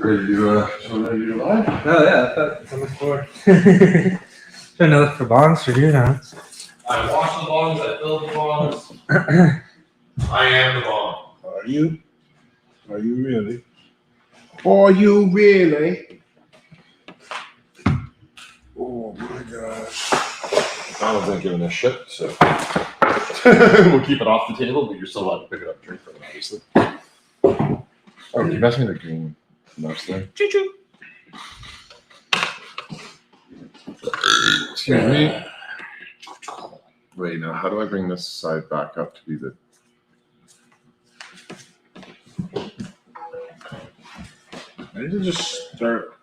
Ready to do live? Oh yeah, that's on the floor. Trying to look for bongs for you now. I washed the bongs, I filled the bongs. I am the bong. Are you? Are you really? Are you really? Oh my gosh. I wasn't giving a shit, so we'll keep it off the table, but you're still allowed to pick it up and drink from it, obviously. Oh, can you pass me the green mouse there? Choo choo. Excuse me. Wait, now how do I bring this side back up to be the... I need to just start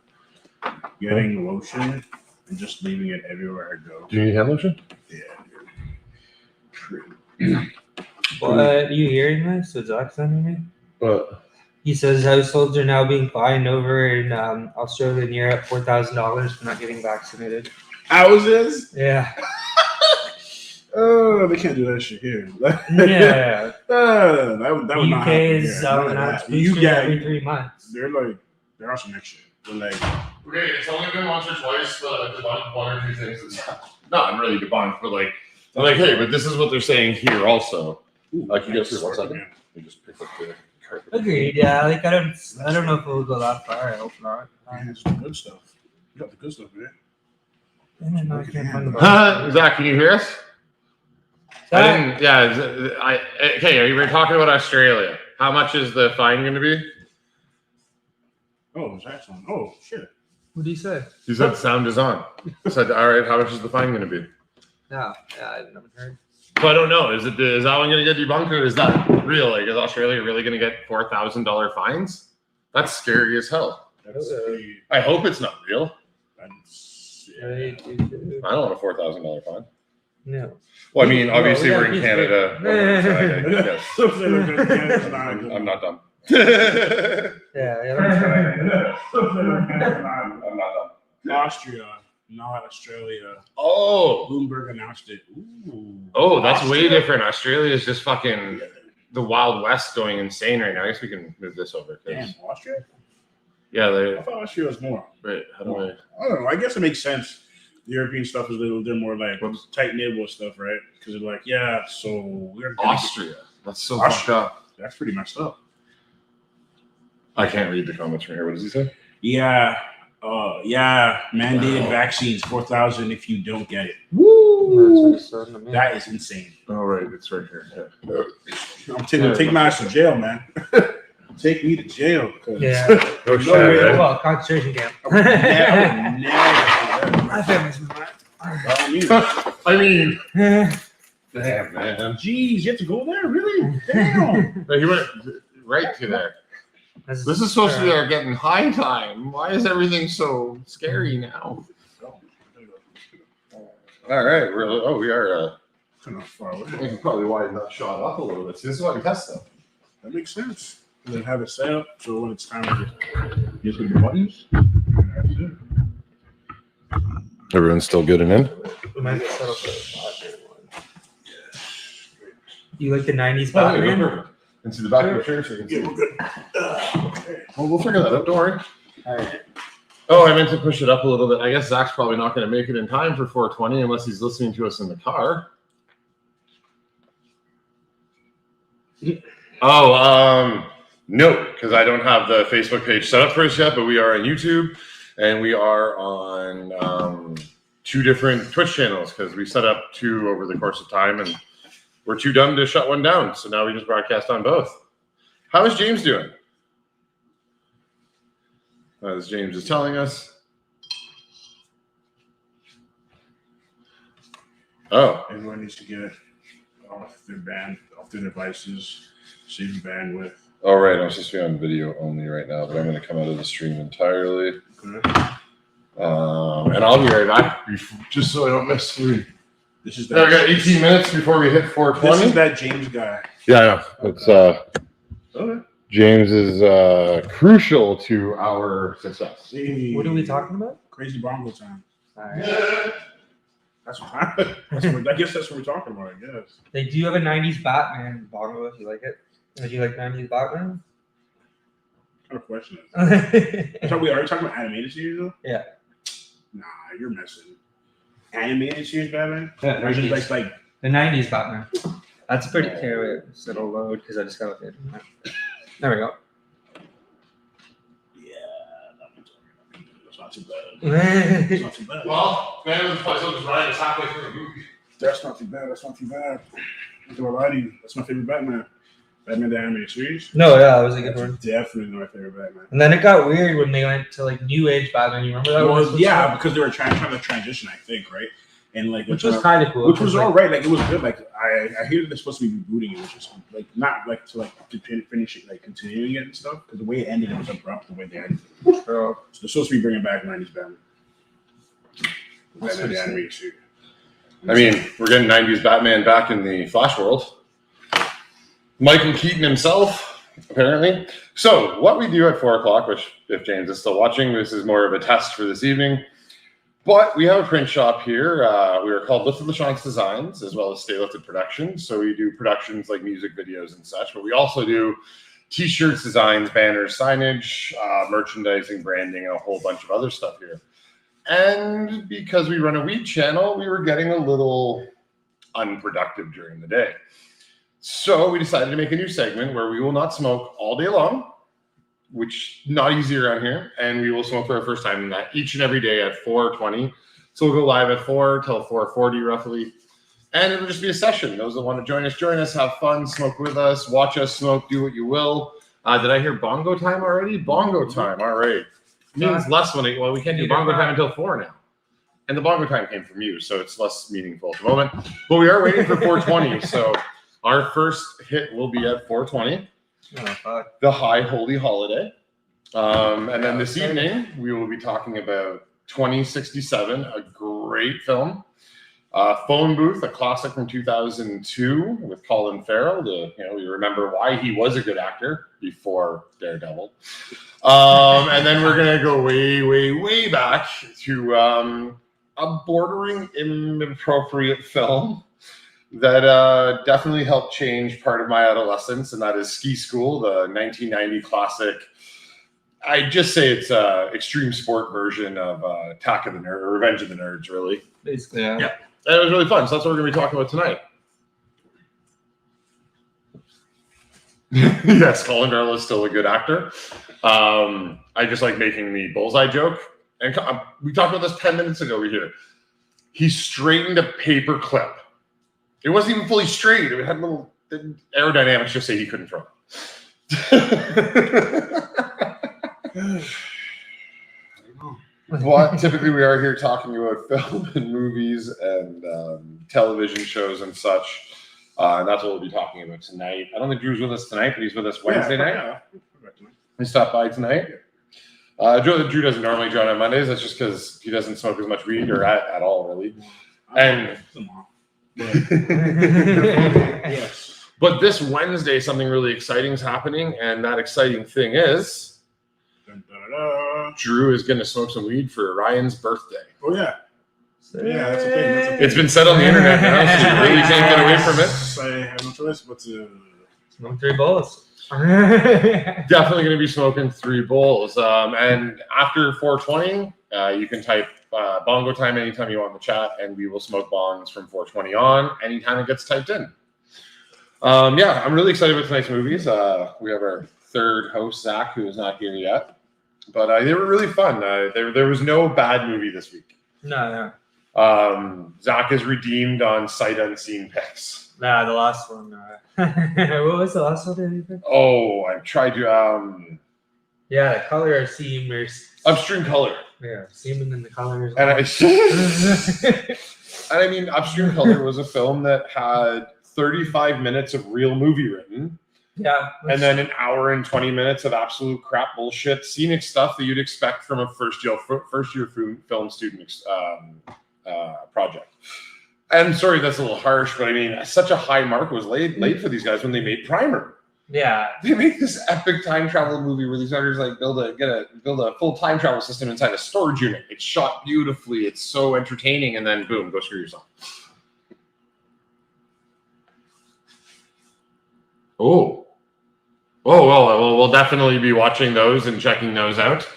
getting lotion and just leaving it everywhere I go. Do you need hand lotion? Yeah. What are you hearing this? What Zach's sending me? What? He says households are now being fined over in Australia and Europe $4,000 for not getting vaccinated. Houses? Yeah. Oh, they can't do that shit here. Yeah. that would not UK happen is here. None of that's that. You boosted get every 3 months. they're on some next shit. They're like, Okay, it's only been once or twice, but I've debunked one or two things. Not really debunked, but like, I'm like, hey, but this is what they're saying here also. Like, you guys through 1 second? You just pick up the carpet. Agreed. Yeah. Like I don't know if it will go that far. I hope not. man, it's the good stuff. You got the good stuff, man. And then I can't find the bongs. Zach, can you hear us? I didn't. Yeah. Okay. You were talking about Australia. How much is the fine going to be? Oh, Zach's on. Oh, shit. What do you say? He said sound is on. I said, all right. How much is the fine going to be? No. Yeah, I haven't heard. So I don't know. Is that one going to get debunked, or is that real? Like, is Australia really going to get $4,000 fines? That's scary as hell. That's pretty, I hope it's not real. that's, Right, I don't want a $4,000 fine. No. Well, I mean, obviously yeah, we're in he's Canada. Yes. I'm not dumb. Yeah. I'm not dumb. Austria, not Australia. Oh, Bloomberg announced it. Ooh. oh, that's Austria? way different. Australia is just fucking the Wild West going insane right now. I guess we can move this over. Damn, Austria? Yeah, I thought Austria was more. right. How do I? I don't know. I guess it makes sense. The European stuff is they're more like tight knit with stuff, right? Because they're like, yeah, so we're gonna Austria. That's so Austria. fucked up. That's pretty messed up. I can't read the comments from here. What does he say? Yeah, mandated vaccines 4,000 if you don't get it. Woo! That is insane. Oh, right. It's right here. Yeah. I'm take my ass to jail, man. Take me to jail. Yeah. Oh, No shit. way. Right? Well, concentration camp. My family's been I mean, damn, man. Jeez, you have to go there? Really? Damn. He went right to there. This is supposed to be our getting high time. Why is everything so scary now? All right, we are. Kind of far away. We can probably widen that shot up a little bit. See, this is why we test stuff. That makes sense. And then have it set up so when it's time to just hit the buttons. That's it. Everyone's still good and in. You like the 90s Batman? Perfect. And see the back of the chair so you can see. Yeah, we're good. Well, we'll figure that out. Don't worry. All right. Oh, I meant to push it up a little bit. I guess Zach's probably not going to make it in time for 420 unless he's listening to us in the car. Oh, no, because I don't have the Facebook page set up for us yet, but we are on YouTube and we are on 2 different Twitch channels because we set up 2 over the course of time and we're too dumb to shut one down. So now we just broadcast on both. How is James doing? As James is telling us. Oh. Everyone needs to get off their devices, saving bandwidth. All right, I'm supposed to be on video only right now, but I'm going to come out of the stream entirely. Okay. And I'll be right back, just so I don't miss 3. This is We got 18 minutes before we hit 420. This is that James guy. Yeah, it's Okay. James is crucial to our success. Hey. What are we talking about? Crazy bongo time. All right. That's what I guess that's what we're talking about. I guess. They do have a 90s Batman bongo if you like it. Would you like 90s Batman? kind of question is that? Are you talking about animated series though? Yeah. Nah, you're messing. Animated series Batman? Yeah, Or is it 90s. like The 90s Batman. That's pretty clear. It'll load because I just got it. There we go. yeah, that's not too bad. That's not too bad. Well, man, this place looks right. It's halfway through a movie. That's not too bad. That's not too bad. I'm gonna lie to you. That's my favorite Batman. Batman the animated series. No, yeah, that was a good That's one. definitely my favorite Batman. And then it got weird when they went to like New Age Batman. You remember that? Well, yeah, because they were trying to transition, I think, right? And like, Which was kind of cool. Which was all right. Like, it was good. Like, I hear that they're supposed to be rebooting it, which is like not like to finish it, like continuing it and stuff. Because the way it ended, it was abrupt. The way they ended. Oh. So they're supposed to be bringing back 90s Batman. That's Batman the pretty animated series. I mean, we're getting 90s Batman back in the Flash world. Michael Keaton himself, apparently. So, what we do at 4 o'clock, which, if James is still watching, this is more of a test for this evening. But we have a print shop here. We are called Lifted LaChance Designs, as well as Stay Lifted Productions. So, we do productions like music videos and such. But we also do t-shirts, designs, banners, signage, merchandising, branding, and a whole bunch of other stuff here. And because we run a weed channel, we were getting a little unproductive during the day. So we decided to make a new segment where we will not smoke all day long, which not easy around here. And we will smoke for our first time in that each and every day at 4:20. So we'll go live at 4 till 4:40 roughly. And it'll just be a session. Those that want to join us, have fun, smoke with us, watch us smoke, do what you will. Did I hear bongo time already? Bongo time. All right. Means less when we can't do bongo time until 4 now. And the bongo time came from you, so it's less meaningful at the moment. But we are waiting for 4:20, so our first hit will be at 4:20. The High Holy Holiday. And then this evening, we will be talking about 2067, a great film. Phone Booth, a classic from 2002 with Colin Farrell. We remember why he was a good actor before Daredevil. And then we're going to go way, way, way back to a bordering inappropriate film that definitely helped change part of my adolescence, and that is Ski School, the 1990 classic. I just say it's an extreme sport version of Attack of the Nerds, or Revenge of the Nerds, really. Basically, yeah. And it was really fun, so that's what we're going to be talking about tonight. Yes, Colin Farrell is still a good actor. I just like making the bullseye joke. And we talked about this 10 minutes ago over here. He straightened a paper clip. It wasn't even fully straight. It had little aerodynamics just say he couldn't throw it. Well, typically we are here talking about film and movies and television shows and such. And that's what we'll be talking about tonight. I don't think Drew's with us tonight, but he's with us Wednesday night. Yeah. He stopped by tonight. Drew doesn't normally join on Mondays. That's just because he doesn't smoke as much weed or at all, really. And yes. But this Wednesday, something really exciting is happening, and that exciting thing is Drew is going to smoke some weed for Ryan's birthday. Oh yeah. Yeah, that's a thing. It's been said on the internet now, so you really can't get away from it. I have no choice but to smoke 3 bowls. Definitely going to be smoking 3 bowls. And after 4:20, you can type bongo time anytime you want in the chat, and we will smoke bongs from 4:20 on anytime it gets typed in. I'm really excited about tonight's movies. We have our third host, Zach, who is not here yet. But they were really fun. There was no bad movie this week. No. Zach is redeemed on sight unseen picks. Nah, the last one. What was the last one? Anything? Oh, I've tried to. Yeah, the color seam or Upstream Color. Yeah, semen in the colors. And I mean, Upstream Color was a film that had 35 minutes of real movie written. Yeah. And then an hour and 20 minutes of absolute crap bullshit, scenic stuff that you'd expect from a first year film student project. And sorry, that's a little harsh, but I mean, such a high mark was laid for these guys when they made Primer. Yeah. They make this epic time travel movie where these actors like build a full time travel system inside a storage unit. It's shot beautifully. It's so entertaining, and then boom, go screw yourself. Oh. Oh, well, we'll definitely be watching those and checking those out.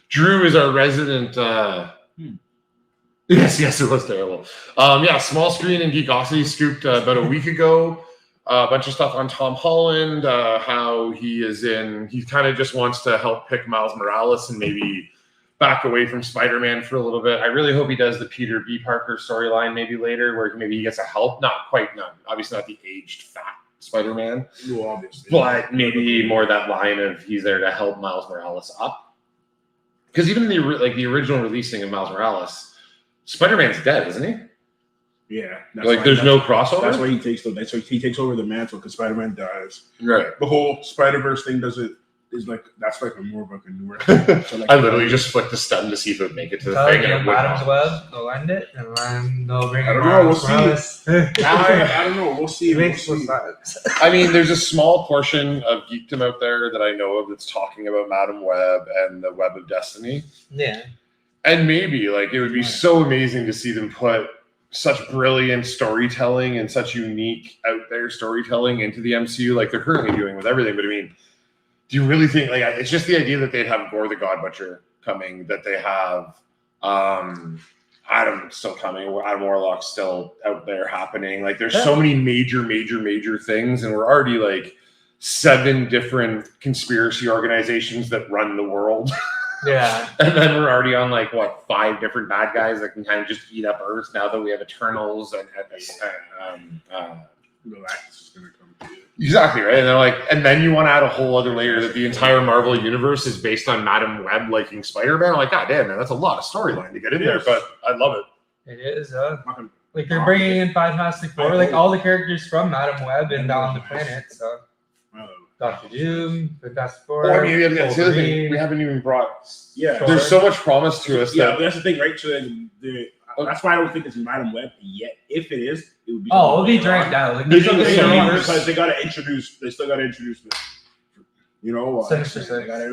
Drew is our resident. Yes, it was terrible. Small Screen and Geekosity scooped about a week ago a bunch of stuff on Tom Holland, how he kind of just wants to help pick Miles Morales and maybe back away from Spider-Man for a little bit. I really hope he does the Peter B. Parker storyline maybe later, where maybe he gets a help. Obviously not the aged fat Spider-Man, No, obviously, but maybe more that line of he's there to help Miles Morales up. Because even the original releasing of Miles Morales, Spider-Man's dead, isn't he? Yeah, there's no crossover. That's why he takes over the mantle because Spider-Man dies. Right. The whole Spider-Verse thing that's like a more of a newer. So I literally just flicked the stun to see if it would make it to the thing. Madam's Web, they'll end it, and then they'll bring. I don't know. We'll see. I don't know. We'll see. I mean, there's a small portion of geekdom out there that I know of that's talking about Madam Web and the Web of Destiny. Yeah. And maybe it would be so amazing to see them put such brilliant storytelling and such unique out there storytelling into the MCU like they're currently doing with everything. But I mean, do you really think it's just the idea that they'd have Gore the God Butcher coming, that they have Adam still coming, Adam Warlock still out there happening. There's so many major things, and we're already 7 different conspiracy organizations that run the world. Yeah. And then we're already on 5 different bad guys that can kind of just eat up Earth now that we have Eternals and Galactus is gonna come to you. Exactly, right? And they're and then you want to add a whole other layer that the entire Marvel universe is based on Madam Web liking Spider-Man. I'm God damn, man, that's a lot of storyline to get in there, but I love it. It is, they're bringing in Fantastic Four, all the characters from Madam Web and on the planet, so. Doctor Doom, Fantastic Four. Well, I mean, that's the other thing we haven't even brought. Yeah, there's so much promise to us. Yeah, that's the thing, right? So that's why I don't think it's Madam Web yet. If it is, it would be. It'll be dragged out. Because they got to introduce. They still got to introduce the. Sinister Six. They got to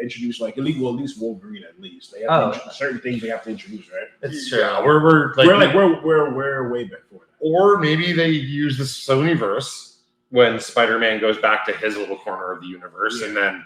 introduce at least Wolverine. At least they have certain things they have to introduce, right? It's true. Yeah, we're way before that. Or maybe they use the Sonyverse when Spider-Man goes back to his little corner of the universe, and then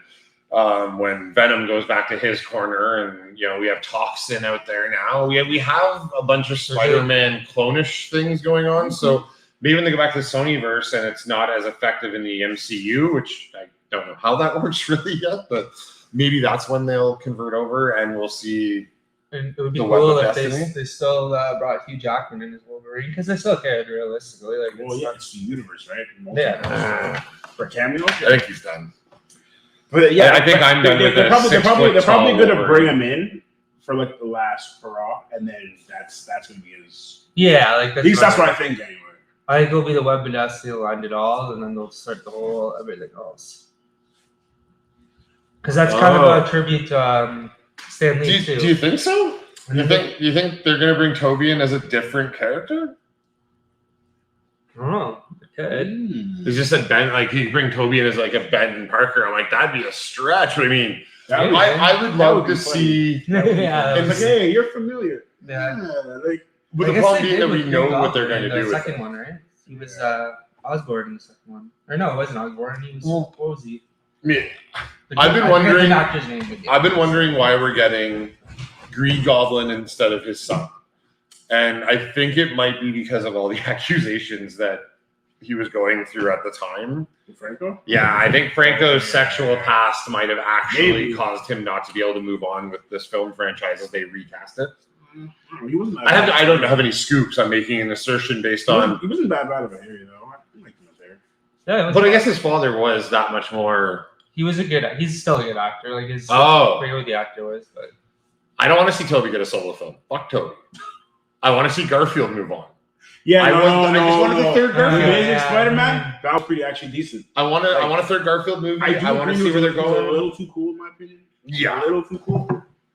when Venom goes back to his corner, and we have Toxin out there now. We have a bunch of Spider-Man clone-ish things going on. So maybe when they go back to the Sonyverse and it's not as effective in the MCU, which I don't know how that works really yet, but maybe that's when they'll convert over and we'll see. And it would be cool if they still brought Hugh Jackman in as Wolverine, because they still cared realistically. It's the universe, right? Yeah. For cameos, I think he's done. But I think I'm done with this. They're probably going to bring him in for the last hurrah, and then that's going to be his. Yeah, at least that's what I think anyway. I think it'll be the Web of Destiny will end it all, and then they'll start the whole everything else. Because that's kind of a tribute to Stan Lee too. Do you think so? You think they're gonna bring Toby in as a different character? I don't know. It It's just that Ben, he'd bring Toby in as a Ben Parker. I'm that'd be a stretch. But I mean, I would love to see. Yeah, hey, you're familiar. Yeah. But the problem being that we know what they're going to do. The second one, right? He was Osborn in the second one. Or no, it wasn't Osborn. He was what was he? I've been wondering why we're getting Green Goblin instead of his son. And I think it might be because of all the accusations that he was going through at the time. Franco? Yeah, I think Franco's sexual past might have actually caused him not to be able to move on with this film franchise as they recast it. I don't have any scoops. I'm making an assertion based on. He wasn't that bad of a Harry, though. I like him up there. Yeah, but I guess his father was that much more. He was he's still a good actor. I forget what the actor was, but I don't want to see Toby get a solo film. Fuck Toby. I want to see Garfield move on. Yeah, I just wanted the third Garfield. Amazing Spider-Man. That was pretty actually decent. I want a third Garfield movie. I want to see where they're going. A little too cool, in my opinion. Yeah, a little too cool.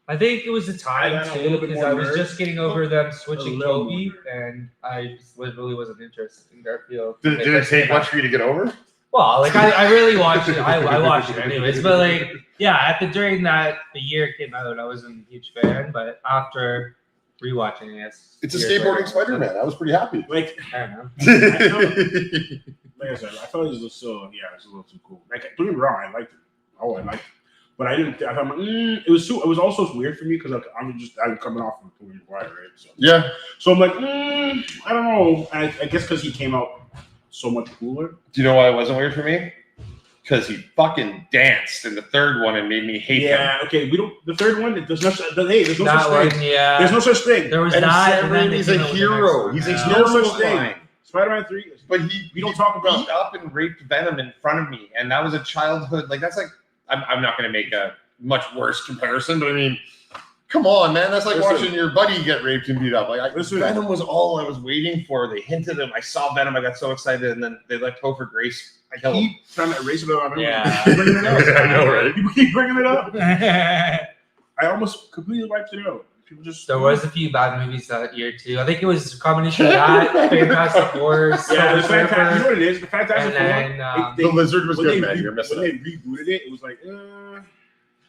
I think it was the time too, because I was just getting over them switching Toby, and I really wasn't interested in Garfield. Did it take much for you to get over? Well, I really watched it. I watched it anyways, but during the year it came out, I wasn't a huge fan. But after rewatching it, it's a skateboarding Spider-Man. I was pretty happy. I don't know. like I said, I felt it was still, it's a little too cool. Like, don't get me wrong, I liked it. Oh, I liked it. But I didn't. I thought it was also weird for me because I'm coming off of Tony McGuire, right? So, Yeah. So I'm like, I don't know. I guess because he came out so much cooler. Do you know why it wasn't weird for me? Because he fucking danced in the third one and made me hate him. Yeah. Okay. We don't. The third one. There's no such thing. Yeah. There's no such thing. There was And that. Sam And then Raimi's a hero. He's a There's hero. no such thing. Spider-Man 3. But we don't talk about beat up and raped Venom in front of me, and that was a childhood. Like that's like I'm not going to make a much worse comparison, but I mean, come on, man, that's like watching your buddy get raped and beat up. Like Venom was all I was waiting for. They hinted him. I saw Venom. I got so excited, and then they let Topher Grace. I keep trying to erase it out. Yeah. Bringing it up. I know, right? People keep bringing it up. I almost completely wiped it out. People just. There was a few bad movies that year too. I think it was a combination of that, Fantastic Four, Yeah, the Fantastic. You know what it is? The Fantastic Four. then, the Lizard was good, man. When You're missing they it. rebooted it, it was like.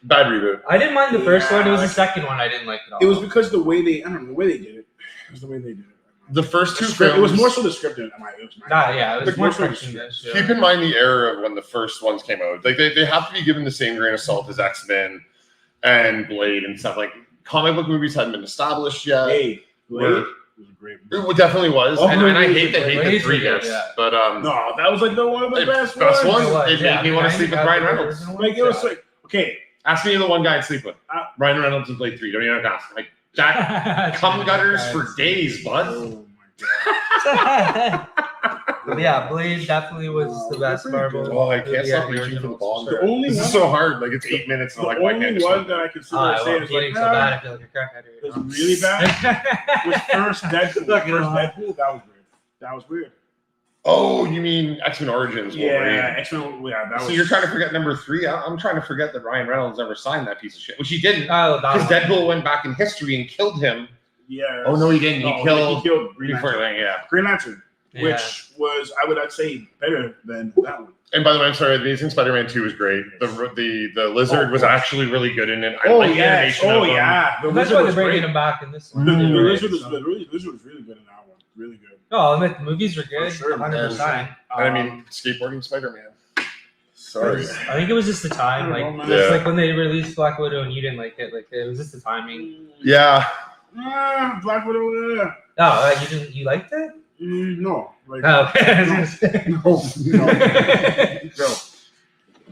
Bad reboot. I didn't mind the first one. It was the second one I didn't like at all. It was because the way they. I don't know the way they did it. It was the way they did it. The first two script, films. it was more so the script than it was my. It was more cartoonish. Keep in mind the era of when the first ones came out. Like they have to be given the same grain of salt as X-Men and Blade and stuff. Like comic book movies hadn't been established yet. Hey, Blade was a great movie. It definitely was. And I hate the Blade's 3 good, hits. yeah. But no, that was like one of the best one. ones. It made me want to sleep with Ryan Reynolds. Like it was like okay. Ask me the one guy I'd sleep with. Ryan Reynolds in Blade 3. Don't even have to ask. Like Jack cum gutters for days, bud. Oh my god. Yeah, Blade definitely was the best Marvel. Oh, I can't Yeah, stop the reaching for the original. ball. The only This one- is so hard. Like it's 8 minutes. And The I'm like, why can't I only just one that I consider say is Bleeding like, so bad, I feel like a crackhead. it was really bad. Was first Deadpool. Deadpool. That was weird. That was weird. Oh, you mean X-Men Origins? Wolverine. Yeah, X-Men. Yeah, that was. So you're trying to forget number 3? I'm trying to forget that Ryan Reynolds ever signed that piece of shit, which he didn't. Oh, that Because one. Deadpool went back in history and killed him. Yeah. Oh no, he didn't. He killed Green before Lantern. that. Yeah. Green Lantern, Yeah. which was I'd say better than that one. And by the way, I'm sorry. Amazing Spider-Man 2 was great. The lizard was actually really good in it. I Oh like the yeah. animation Oh of him. yeah. The That's Lizard why was they're bringing great. him back in this The one. Lizard was really good in that one. Really good. No, the movies were good. For sure, 100%. And I mean, skateboarding Spider-Man. Sorry. I think it was just the time. I Like, don't know, man. it's Yeah. like when they released Black Widow and you didn't like it. Like, it was just the timing. Yeah. Black Widow. Yeah. Oh, you liked it? No. Like, Oh, okay. no.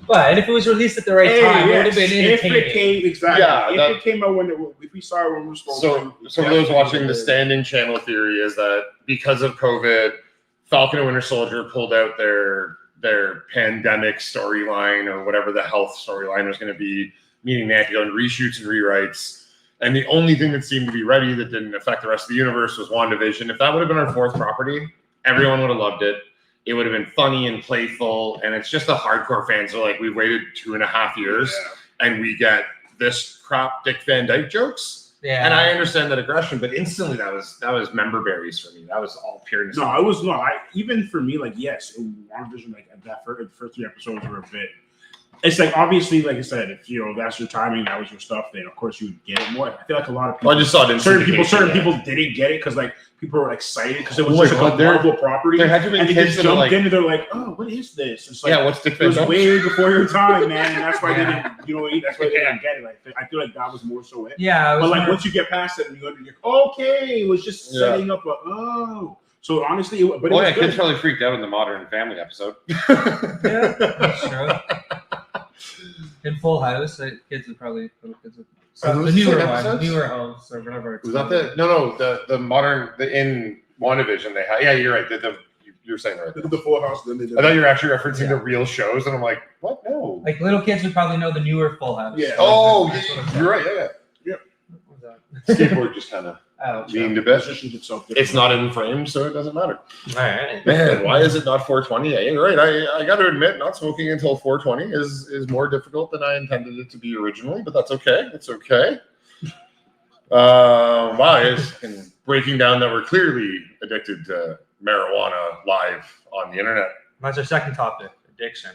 But if it was released at the right time, it would have been If entertaining. it came exactly. Yeah, If it came out if we saw it when we were supposed So for those watching, the standing channel theory is that because of COVID, Falcon and Winter Soldier pulled out their pandemic storyline or whatever the health storyline was going to be, meaning they had to go in reshoots and rewrites. And the only thing that seemed to be ready that didn't affect the rest of the universe was WandaVision. If that would have been our 4th property, everyone would have loved it. It would have been funny and playful. And it's just the hardcore fans are like, we waited 2.5 years and we get this crap Dick Van Dyke jokes. Yeah. And I understand that aggression, but instantly that was member berries for me. That was all pure nostalgia. No, I was not. Even for me, like yes, WandaVision, like that first 3 episodes were a bit. It's like obviously, like I said, if that's your timing, that was your stuff, then of course you would get it more. I feel like a lot of people. I just saw it in certain people syndication, didn't get it because like people were excited because it Oh was my just God, like a Marvel property. there had to be and they kids just that are jumped like, in and they're like, "Oh, what is this?" It's like, what's Dick it Van was Dyke? way before your time, man, and that's why they Yeah. didn't. That's why they didn't get it. Like, I feel like that was more so it. Yeah. It was But like more- once you get past it, and you're okay, it was just setting up So honestly, but it was kids good. probably freaked out in the Modern Family episode. Yeah, that's true. In Full House, kids would probably little kids would. Are So those the the newer same one, episodes? Newer House or whatever. It's Was that called. the modern in WandaVision they had? Yeah, you're right. You're saying it right. The Full House. Then they did. I thought you were actually referencing Yeah. the real shows, and I'm like, what? No. Like little kids would probably know the newer Full House. Yeah. Oh, That's what I'm you're right. Yeah, What was yeah. Skateboard just kind of Oh, leaned a bit. Positioned itself It's not in frame, so it doesn't matter. all right. Man, why is it not 420? Yeah, you're right. I got to admit, not smoking until 420 is more difficult than I intended it to be originally, but that's okay. It's okay. Wow, and breaking down that we're clearly addicted to marijuana live on the internet. That's our second topic: addiction.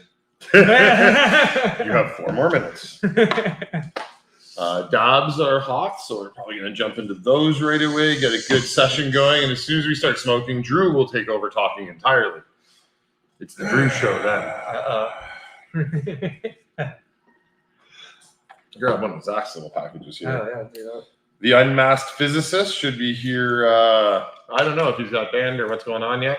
You have 4 more minutes. Dabs are hot, so we're probably going to jump into those right away, get a good session going, and as soon as we start smoking, Drew will take over talking entirely. It's the Brew Show then. Grab one of Zach's little packages here. Oh, yeah, do that. The Unmasked Physicist should be here. I don't know if he's got banned or what's going on yet.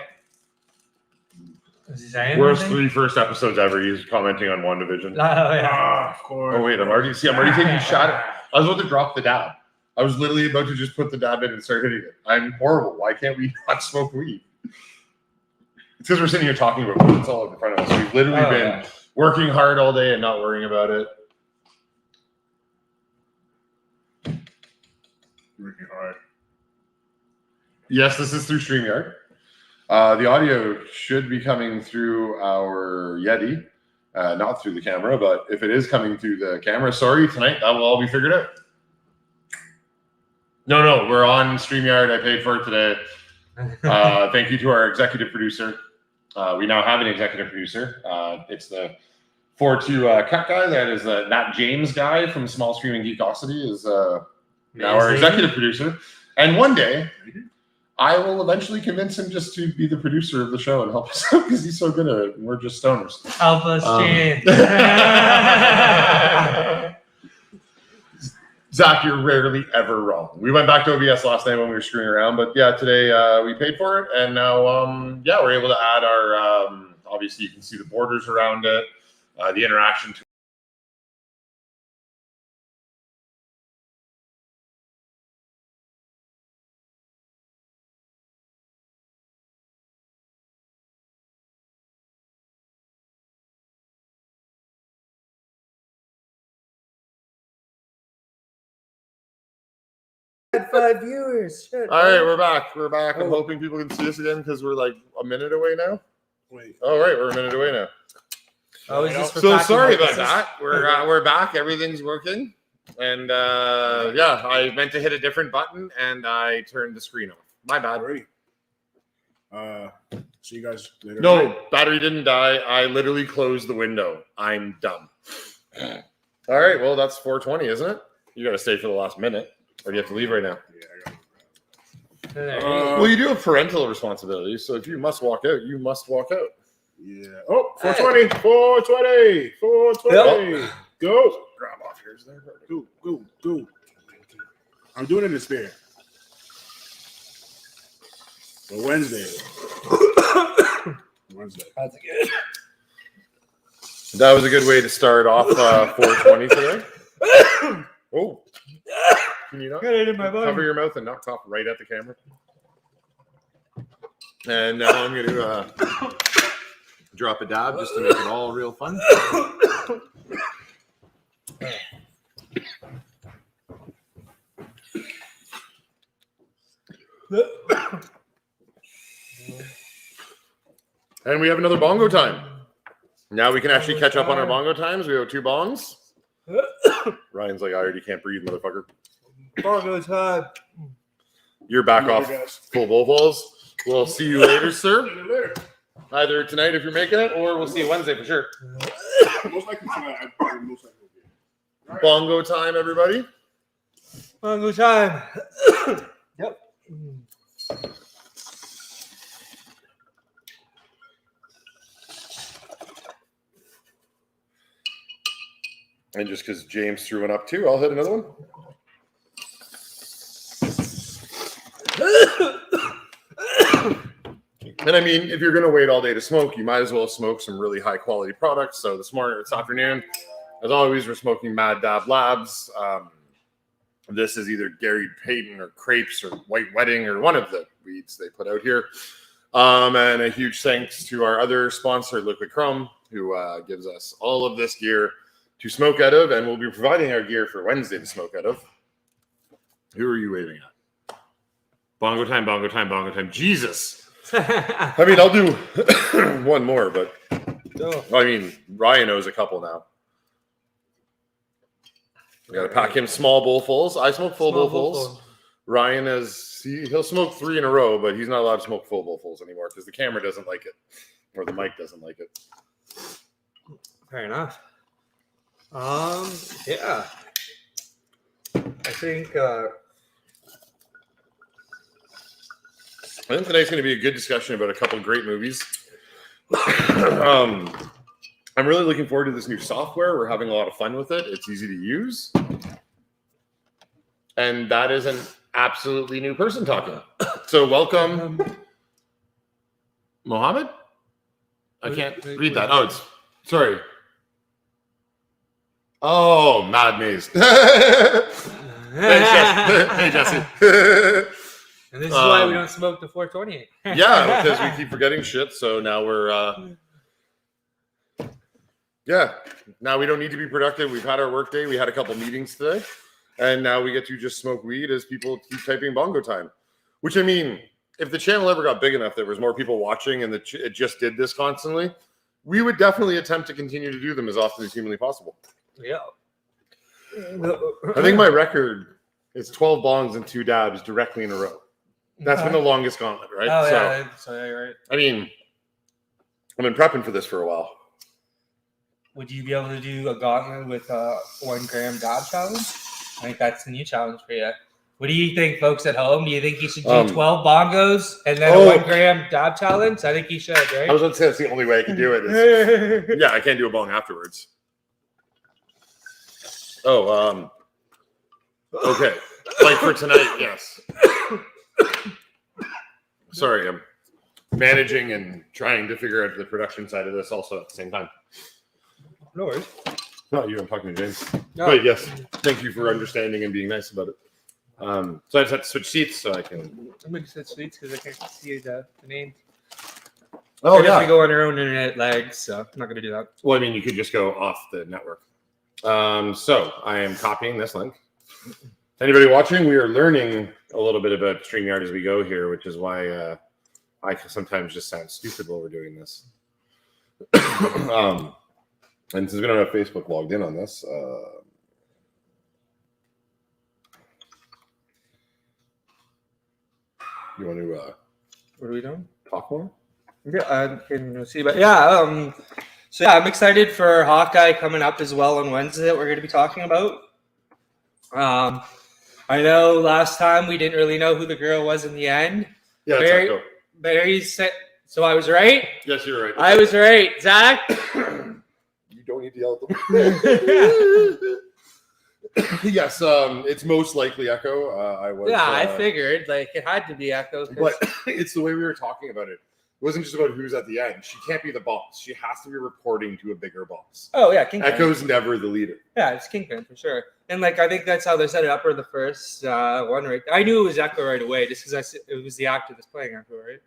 Is he saying Worst anything? 3 first episodes ever. He's commenting on WandaVision. Oh, yeah. Of course. Oh wait, I'm already taking shot. I was about to drop the dab. I was literally about to just put the dab in and start hitting it. I'm horrible. Why can't we not smoke weed? It's because we're sitting here talking about food. It's all in front of us. We've literally been working hard all day and not worrying about it. Working hard. Yes, this is through StreamYard. The audio should be coming through our Yeti, not through the camera, but if it is coming through the camera, sorry, tonight that will all be figured out. No, we're on StreamYard. I paid for it today. Thank you to our executive producer. We now have an executive producer. It's the 4-2 cut guy. That is that James guy from Small Streaming Geekosity is now our executive producer. And one day, I will eventually convince him just to be the producer of the show and help us out because he's so good at it. We're just stoners. Help us, James. Zach, you're rarely ever wrong. We went back to OBS last night when we were screwing around, but yeah, today we paid for it, and now we're able to add our. Obviously, you can see the borders around it, the interaction. Had 5 viewers. Shit, All right, we're back. I'm hoping people can see us again because we're like a minute away now. Wait. All right, we're a minute away now. Oh, is this for So packing sorry about purposes? that. We're back. Everything's working, and I meant to hit a different button and I turned the screen off. My bad. Great. See you guys later. No, battery didn't die. I literally closed the window. I'm dumb. All right, well that's 4:20, isn't it? You got to stay for the last minute, or do you have to leave right now? Yeah, I got it. There you Well, you do have parental responsibilities, so if you must walk out, you must walk out. Yeah. Oh, 420. 420. 420. Go. Grab off yours there. Go. I'm doing it in spirit. For Wednesday. That's good. That was a good way to start off 4:20 today. Oh, can you not Get it in my cover your mouth and not cough right at the camera? And now I'm going to drop a dab just to make it all real fun. And we have another bongo time. Now we can actually catch up on our bongo times. We have 2 bongs. Ryan's like, I already can't breathe, motherfucker. Bongo time. You're back Later, off guys. full bowls. We'll see you later, sir. Later. Either tonight if you're making it, or we'll see you Wednesday for sure. Most likely tonight. I probably most likely will be. All right. Bongo time, everybody. Bongo time. Yep. And just because James threw one up too, I'll hit another one. And I mean, if you're going to wait all day to smoke, you might as well smoke some really high quality products. So this afternoon, as always, we're smoking Mad Dab Labs. This is either Gary Payton or Crepes or White Wedding or one of the weeds they put out here. And a huge thanks to our other sponsor, Liquid Chrome, who gives us all of this gear to smoke out of, and we'll be providing our gear for Wednesday to smoke out of. Who are you waving at? Bongo time, bongo time, bongo time. Jesus. I mean, I'll do one more, but I mean, Ryan owes a couple now. We gotta pack him small bowlfuls. I smoke full bowlfuls. Ryan he'll smoke 3 in a row, but he's not allowed to smoke full bowlfuls anymore because the camera doesn't like it, or the mic doesn't like it. Fair enough. Yeah. I think tonight's going to be a good discussion about a couple great movies. I'm really looking forward to this new software. We're having a lot of fun with it. It's easy to use. And that is an absolutely new person talking. So welcome, Mohammed? I can't read that. Oh, it's, sorry. Oh, Mad Maze. Hey, Jesse. And this is why we don't smoke the 420. Yeah, because we keep forgetting shit. So now we're, now we don't need to be productive. We've had our work day. We had a couple meetings today. And now we get to just smoke weed as people keep typing bongo time. Which, I mean, if the channel ever got big enough, there was more people watching and it just did this constantly, we would definitely attempt to continue to do them as often as humanly possible. Yeah. I think my record is 12 bongs and 2 dabs directly in a row. That's been the longest gauntlet, right? Oh, yeah. So, yeah, you're right. I mean, I've been prepping for this for a while. Would you be able to do a gauntlet with a 1 gram dab challenge? I think that's the new challenge for you. What do you think, folks at home? Do you think you should do 12 bongos and then a 1 gram dab challenge? I think you should, right? I was going to say that's the only way I can do it. Is, yeah, I can't do a bong afterwards. Oh, okay. Like for tonight, yes. Sorry, I'm managing and trying to figure out the production side of this also at the same time. No worries. Not you, I'm talking to James. No. But yes, thank you for understanding and being nice about it. So I just had to switch seats so I can. I'm going to switch seats because I can't see the name. Oh, yeah. We go on our own internet lags, so I'm not going to do that. Well, I mean, you could just go off the network. So I am copying this link. Anybody watching, we are learning a little bit about StreamYard as we go here, which is why I sometimes just sound stupid while we're doing this. And since we don't have Facebook logged in on this, you want to what are we doing? talk more? Yeah, I can see, but yeah. So yeah, I'm excited for Hawkeye coming up as well on Wednesday that we're going to be talking about. I know last time we didn't really know who the girl was in the end. Yeah, Barry said, so I was right. Yes, you're right. I was right, Zach. You don't need to yell at them. Yes, it's most likely Echo. I figured like it had to be Echo. But it's the way we were talking about it. It wasn't just about who's at the end. She can't be the boss. She has to be reporting to a bigger boss. Oh yeah, Kingpin. Echo's never the leader. Yeah, it's Kingpin for sure. And like I think that's how they set it up for the first one. Right, I knew it was Echo right away just because it was the actor that's playing Echo, right?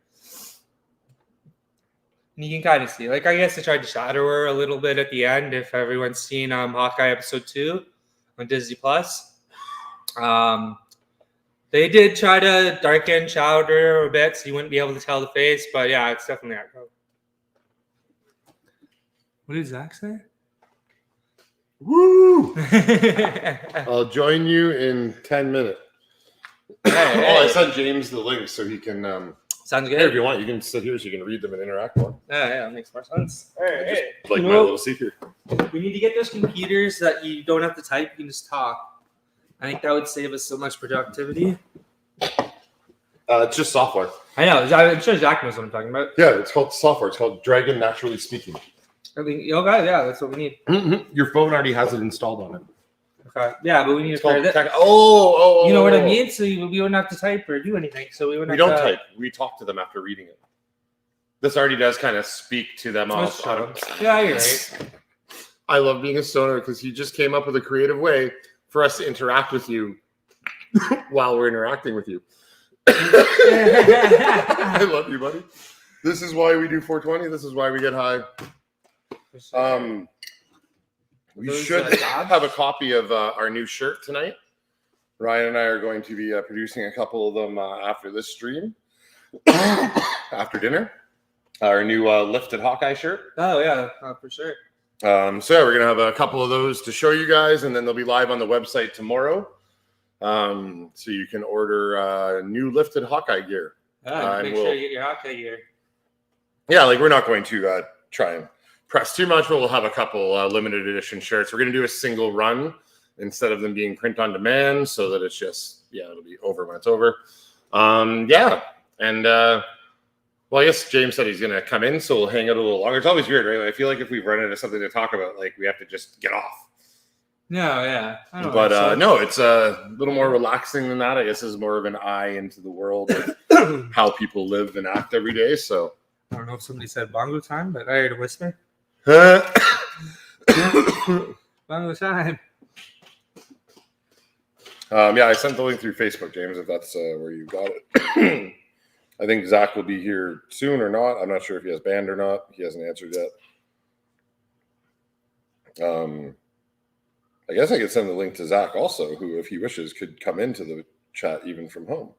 And you can kind of see, like I guess they tried to shadow her a little bit at the end. If everyone's seen Hawkeye episode 2 on Disney Plus, they did try to darken Chowder a bit, so you wouldn't be able to tell the face. But yeah, it's definitely Echo. What did Zach say? Woo! I'll join you in 10 minutes. I sent James the link so he can. Sounds good. Hey, if you want, you can sit here so you can read them and interact more. Yeah, that makes more sense. All right, just like my little secret. We need to get those computers that you don't have to type; you can just talk. I think that would save us so much productivity. It's just software. I know. I'm sure Zach knows what I'm talking about. Yeah, it's called software. It's called Dragon Naturally Speaking. I think, okay, yeah, that's what we need. Mm-hmm. Your phone already has it installed on it. Okay. Yeah, but we need to pair that. You know what I mean? So we wouldn't have to type or do anything. So we don't type. We talk to them after reading it. This already does kind of speak to them off. Yeah, you're right. I love being a stoner because he just came up with a creative way for us to interact with you while we're interacting with you. I love you, buddy. This is why we do 420. This is why we get high. We should have a copy of our new shirt tonight. Ryan and I are going to be producing a couple of them after this stream, after dinner. Our new lifted Hawkeye shirt. Oh, yeah, for sure. So yeah, we're going to have a couple of those to show you guys, and then they'll be live on the website tomorrow. So you can order new lifted Hawkeye gear. Make sure you get your Hawkeye gear. Yeah, like we're not going to try and press too much, but we'll have a couple limited edition shirts. We're going to do a single run instead of them being print on demand, so that it's just, it'll be over when it's over. And Well, I guess James said he's going to come in, so we'll hang out a little longer. It's always weird, right? I feel like if we've run into something to talk about, like we have to just get off. No, yeah. I don't But think so. no, it's a little more relaxing than that. I guess it's more of an eye into the world of how people live and act every day. So I don't know if somebody said bongo time, but I heard a whisper. Bongo time. Yeah, I sent the link through Facebook, James, if that's where you got it. I think Zach will be here soon or not. I'm not sure if he has band or not. He hasn't answered yet. I guess I could send the link to Zach also, who, if he wishes, could come into the chat even from home.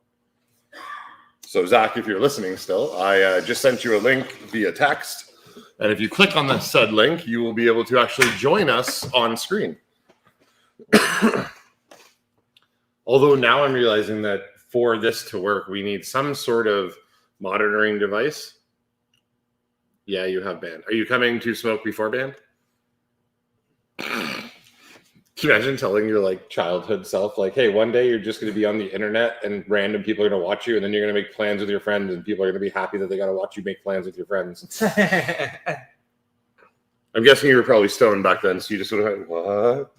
So, Zach, if you're listening still, I just sent you a link via text. And if you click on the said link, you will be able to actually join us on screen. Although now I'm realizing that for this to work, we need some sort of monitoring device. Yeah, you have band. Are you coming to smoke before band? Can you imagine telling your like childhood self, like, hey, one day you're just going to be on the internet and random people are going to watch you, and then you're going to make plans with your friends, and people are going to be happy that they got to watch you make plans with your friends. I'm guessing you were probably stoned back then, so you just sort of went, what?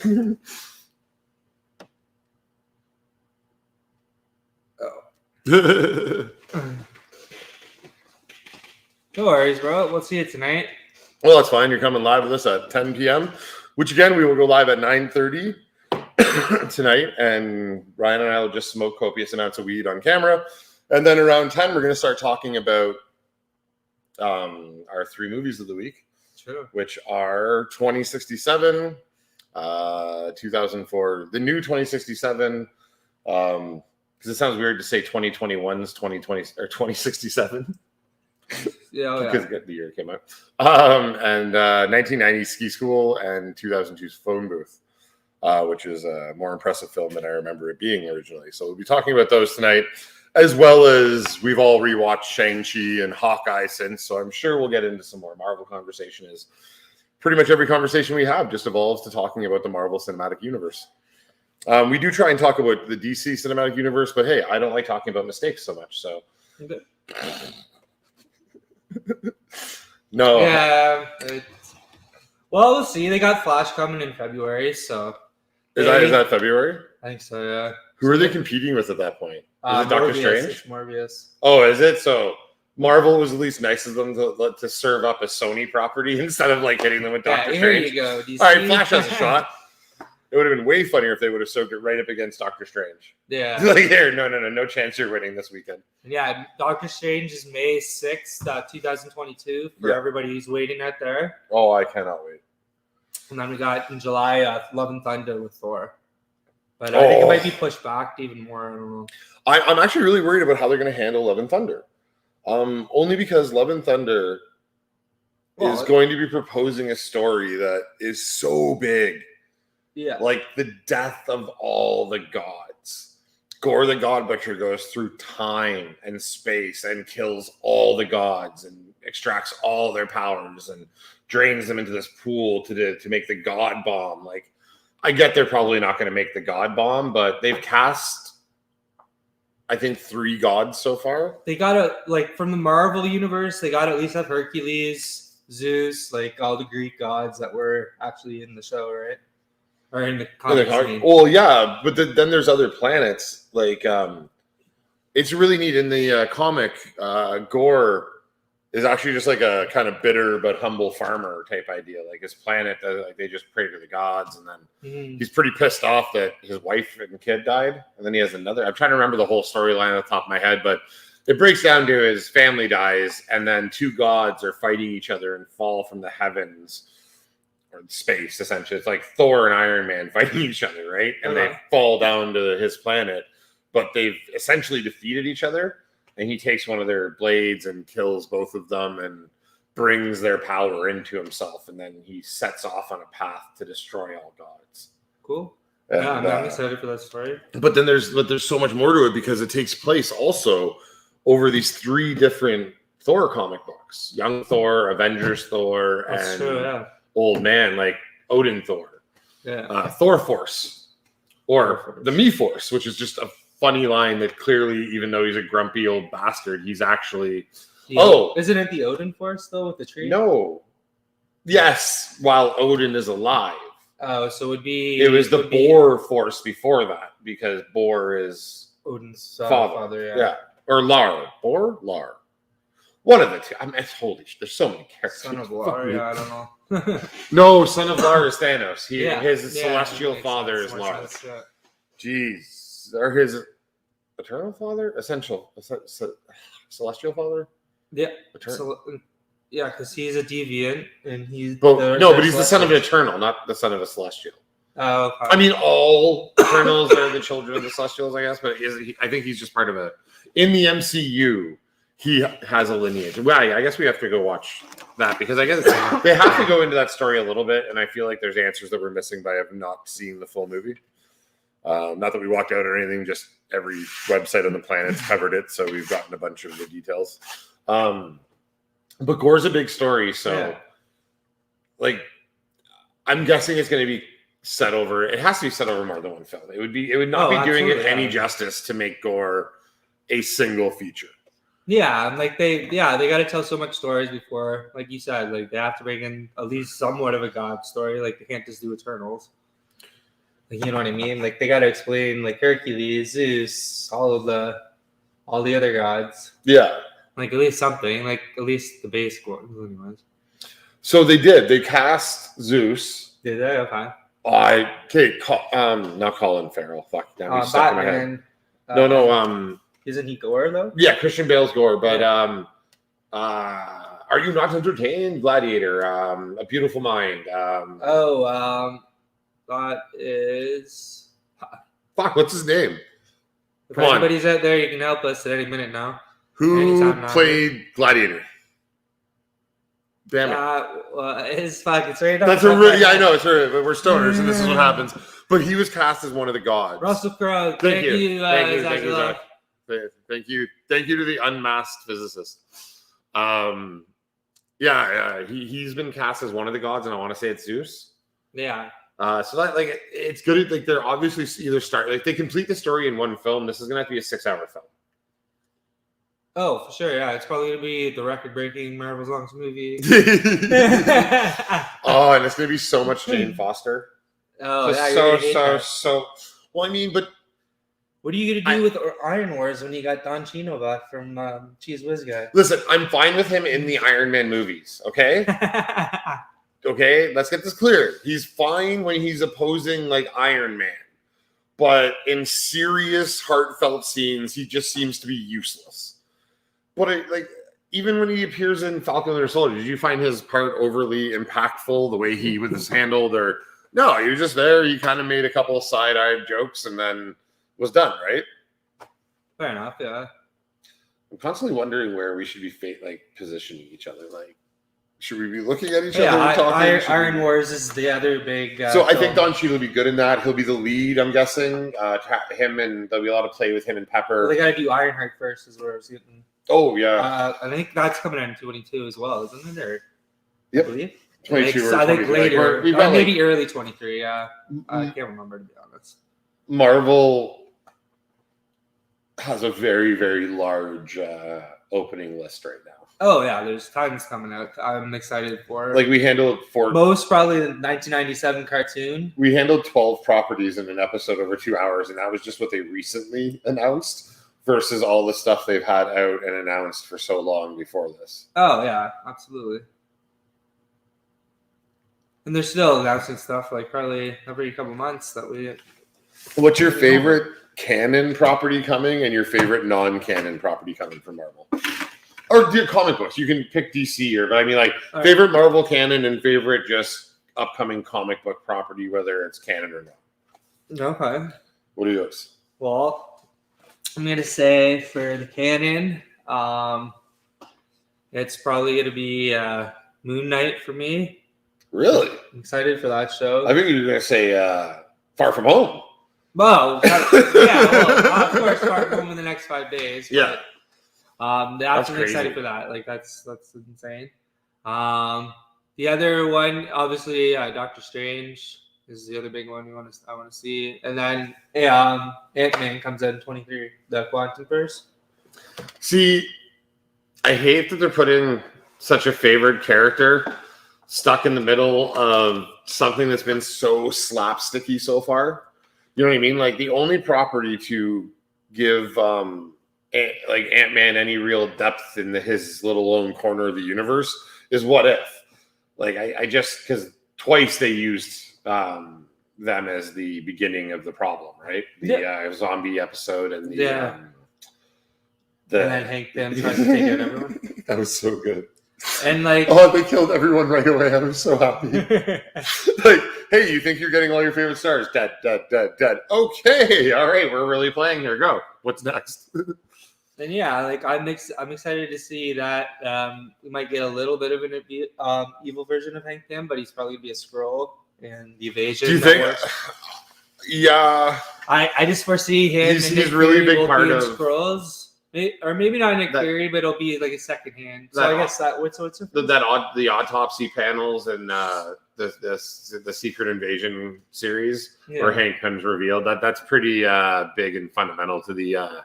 No worries, bro. We'll see you tonight. Well, that's fine. You're coming live with us at 10 p.m., which again, we will go live at 9:30 tonight. And Ryan and I will just smoke copious amounts of weed on camera. And then around 10, we're going to start talking about our 3 movies of the week, True. Which are 2067, 2004, the new 2067, because it sounds weird to say 2021's 2020 or 2067. Yeah, Because the year came out. And 1990 Ski School and 2002's Phone Booth, which is a more impressive film than I remember it being originally. So we'll be talking about those tonight, as well as we've all rewatched Shang-Chi and Hawkeye since. So I'm sure we'll get into some more Marvel conversation. As pretty much every conversation we have just evolves to talking about the Marvel Cinematic Universe. We do try and talk about the DC Cinematic Universe, but hey, I don't like talking about mistakes so much. So, no. Yeah. Well, we'll see. They got Flash coming in February, so. Is that February? I think so, yeah. Who are they competing with at that point? Is it Doctor Strange? It's Morbius. Oh, is it? So Marvel was at least nice of them to serve up a Sony property instead of like hitting them with Doctor Strange. Here you go. DC. All right, Flash has a shot. It would have been way funnier if they would have soaked it right up against Doctor Strange. Yeah. Like, there, no chance you're winning this weekend. Yeah, Doctor Strange is May 6th, 2022, for everybody who's waiting out there. Oh, I cannot wait. And then we got in July, Love and Thunder with Thor. But I think it might be pushed back even more. I don't know. I'm actually really worried about how they're going to handle Love and Thunder. Only because Love and Thunder is going to be proposing a story that is so big. Yeah. Like the death of all the gods. Gore the God Butcher goes through time and space and kills all the gods and extracts all their powers and drains them into this pool to make the God Bomb. Like, I get they're probably not going to make the God Bomb, but they've cast, I think, 3 gods so far. They got from the Marvel universe, they got to at least have Hercules, Zeus, like all the Greek gods that were actually in the show, right? Or in the comics. Well, yeah, but then there's other planets. Like, it's really neat in the comic. Gore is actually just like a kind of bitter but humble farmer type idea. Like his planet, like they just pray to the gods, and then he's pretty pissed off that his wife and kid died, and then he has another. I'm trying to remember the whole storyline at the top of my head, but it breaks down to his family dies, and then 2 gods are fighting each other and fall from the heavens. Or space, essentially. It's like Thor and Iron Man fighting each other, right? And they fall down to his planet, but they've essentially defeated each other. And he takes one of their blades and kills both of them and brings their power into himself. And then he sets off on a path to destroy all gods. Cool. And, yeah, I'm excited for that story. But then there's so much more to it because it takes place also over these 3 different Thor comic books: Young Thor, Avengers Thor, That's and true, yeah. Old Man, like Odin Thor. Yeah. Thor Force. Or the Me Force, which is just a funny line that clearly, even though he's a grumpy old bastard, he's actually Isn't it the Odin Force though with the tree? No. Yes, while Odin is alive. Oh, so it was the Boar Force before that because Boar is Odin's father. Yeah. Or Lar. Boar? Lar. One of the two. I mean, holy shit, there's so many characters. Son of Lar, yeah, I don't know. No, Son of Lar is Thanos. His celestial father is Lar. Yeah. Jeez. Or his eternal father? Celestial father? Yeah. Yeah, because he's a deviant and he's. But he's the son of an eternal, not the son of a celestial. Oh, okay. I mean, all eternals are the children of the celestials, I guess, but I think he's just part of a. In the MCU, he has a lineage. Well, I guess we have to go watch that because I guess they have to go into that story a little bit, and I feel like there's answers that we're missing by not seeing the full movie. Not that we walked out or anything, just every website on the planet's covered it, so we've gotten a bunch of the details. But Gore's a big story, so I'm guessing it's going to be set over. It has to be set over more than one film. It would not be doing it any justice to make Gore a single feature. Yeah, they got to tell so much stories before, like you said, like they have to bring in at least somewhat of a God story. Like they can't just do Eternals. Like, you know what I mean? Like they got to explain like Hercules, Zeus, all the other gods. Yeah. Like at least something, like at least the basic ones, anyways. So they did. They cast Zeus. Did they? Okay. Not Colin Farrell. Fuck. Now he's stuck in my head. No. Isn't he Gore though? Yeah, Christian Bale's Gore. But Are You Not Entertained? Gladiator. A Beautiful Mind. That is. Fuck. What's his name? If anybody's out there, you can help us at any minute now. Who played Gladiator? Damn it. His fucking straight up. That's I know it's we're stoners and this is what happens. But he was cast as one of the gods. Russell Crowe. Thank you. Thank you, Zach. Thank you to the unmasked physicist. He's been cast as one of the gods, and I want to say it's Zeus. Yeah. So that it's good. Like they're obviously they complete the story in one film. This is gonna have to be a 6-hour film. Oh, for sure. Yeah, it's probably gonna be the record-breaking Marvel's longest movie. And it's gonna be so much Jane Foster. Oh, so. Well, I mean, but what are you gonna do with Iron Wars when you got Don Chino back from Cheese Whiz Guy? Listen, I'm fine with him in the Iron Man movies. Okay. Okay, let's get this clear. He's fine when he's opposing like Iron Man, but in serious, heartfelt scenes, he just seems to be useless. But even when he appears in Falcon and the Winter Soldier, did you find his part overly impactful? The way he was handled, or no? He was just there. He kind of made a couple of side-eyed jokes and then was done. Right? Fair enough. Yeah. I'm constantly wondering where we should be positioning each other. Like, should we be looking at each other? Iron Wars is the other big. So I think Don Cheadle will be good in that. He'll be the lead, I'm guessing. Him and there'll be a lot of play with him and Pepper. Well, they got to do Ironheart first, is where I was getting. Oh yeah. I think that's coming out in 2022 as well, isn't it? Or, yep. I believe. 22 I think later, maybe early 23. Yeah, I can't remember, to be honest. Marvel has a very, very large opening list right now. Oh yeah, there's tons coming out. I'm excited for. Like we handled most probably the 1997 cartoon. We handled 12 properties in an episode over 2 hours, and that was just what they recently announced versus all the stuff they've had out and announced for so long before this. Oh yeah, absolutely. And they're still announcing stuff like probably every couple months that we. What's your favorite canon property coming and your favorite non-canon property coming from Marvel? Or do comic books. You can pick DC but I mean favorite Marvel canon and favorite just upcoming comic book property, whether it's canon or not. Okay. What are yours? Well, I'm gonna say for the canon, it's probably gonna be Moon Knight for me. Really? I'm excited for that show. I think you were gonna say Far From Home. Well, of course, Far From Home in the next 5 days. Yeah. I'm excited for that. Like that's insane. The other one, obviously, Doctor Strange is the other big one I want to see, and then Ant-Man comes out in 23, the Quantum Burst. See, I hate that they're putting such a favored character stuck in the middle of something that's been so slapsticky so far. You know what I mean? Like the only property to give like Ant-Man any real depth in his little own corner of the universe is What If. Like I just because twice they used them as the beginning of the problem, right? The zombie episode and the and then Hank Pym tries to take out everyone. That was so good. And like, they killed everyone right away. I was so happy. Like, hey, you think you're getting all your favorite stars? Dead, dead, dead, dead. Okay, all right, we're really playing here. Go. What's next? and yeah, like I'm excited to see that we might get a little bit of an evil version of Hank Pym, but he's probably gonna be a Skrull in the Evasion. Do you think? Yeah, I just foresee him. He's really a big part of Skrulls. Or maybe not Nick Fury, but it'll be like a second hand. So I guess what's the autopsy panels and the Secret Invasion series where Hank Pym's revealed that's pretty big and fundamental to the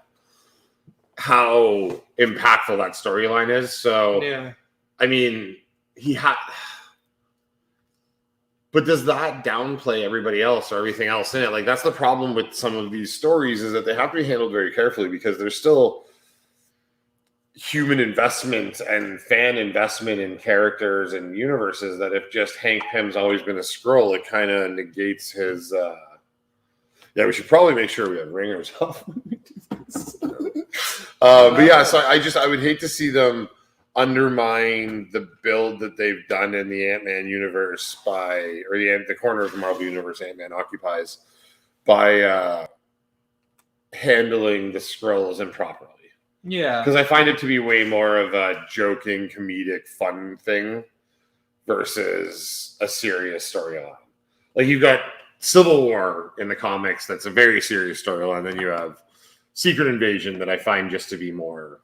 how impactful that storyline is. So I mean but does that downplay everybody else or everything else in it? Like that's the problem with some of these stories is that they have to be handled very carefully because there's still human investment and fan investment in characters and universes that if just Hank Pym's always been a Skrull, it kind of negates his we should probably make sure we have ringers off when we do this. But yeah, so I would hate to see them undermine the build that they've done in the Ant-Man universe or the corner of the Marvel universe Ant-Man occupies by handling the Skrulls improperly. Yeah, because I find it to be way more of a joking, comedic, fun thing versus a serious storyline. Like you've got Civil War in the comics, that's a very serious storyline. Then you have Secret Invasion that I find just to be more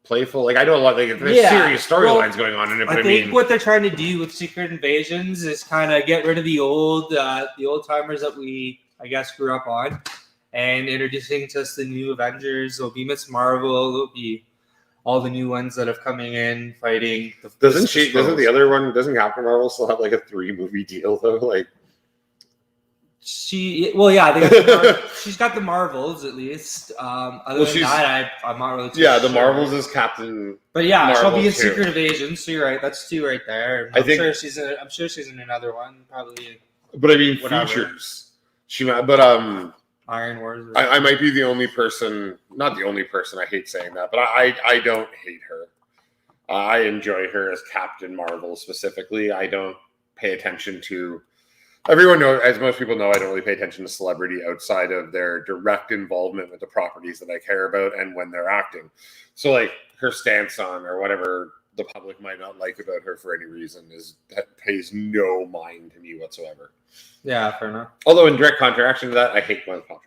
playful. Like I know a lot. Like there's serious storylines going on in it. But I think what they're trying to do with Secret Invasions is kind of get rid of the old timers that we I guess grew up on. And introducing to us the new Avengers. There'll be Miss Marvel. There'll be all the new ones that have coming in fighting. Doesn't the other one? Doesn't Captain Marvel still have like a 3-movie deal though? Like she's got the Marvels at least. Other than that, I'm not really. The Marvels is Captain. But she'll be in Secret Invasion. So you're right. That's 2 right there. I'm sure she's in another one probably. But I mean, features. Iron Wars. I might be the only person, not the only person, I hate saying that, but I don't hate her. I enjoy her as Captain Marvel specifically. I don't pay attention to, everyone knows, as most people know, I don't really pay attention to celebrity outside of their direct involvement with the properties that I care about and when they're acting. So like her stance on or whatever the public might not like about her for any reason that pays no mind to me whatsoever. Yeah, fair enough. Although in direct contradiction to that, I hate Gwyneth Paltrow.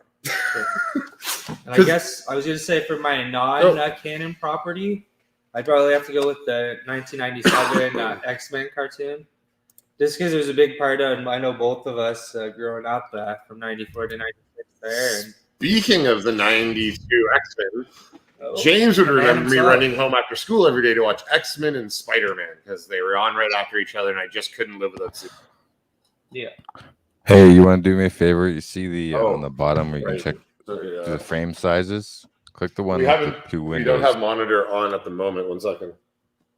And I guess I was going to say for my non-canon property, I'd probably have to go with the 1997 X-Men cartoon. Just because it was a big part of, I know both of us growing up from 94 to 96 there. And speaking of the 92 X-Men, James would remember me running home after school every day to watch X-Men and Spider-Man because they were on right after each other and I just couldn't live without seeing them. Yeah. Hey, you want to do me a favor? You see the on the bottom where you can check the frame sizes? Click the one with the 2 windows. We don't have monitor on at the moment. 1 second.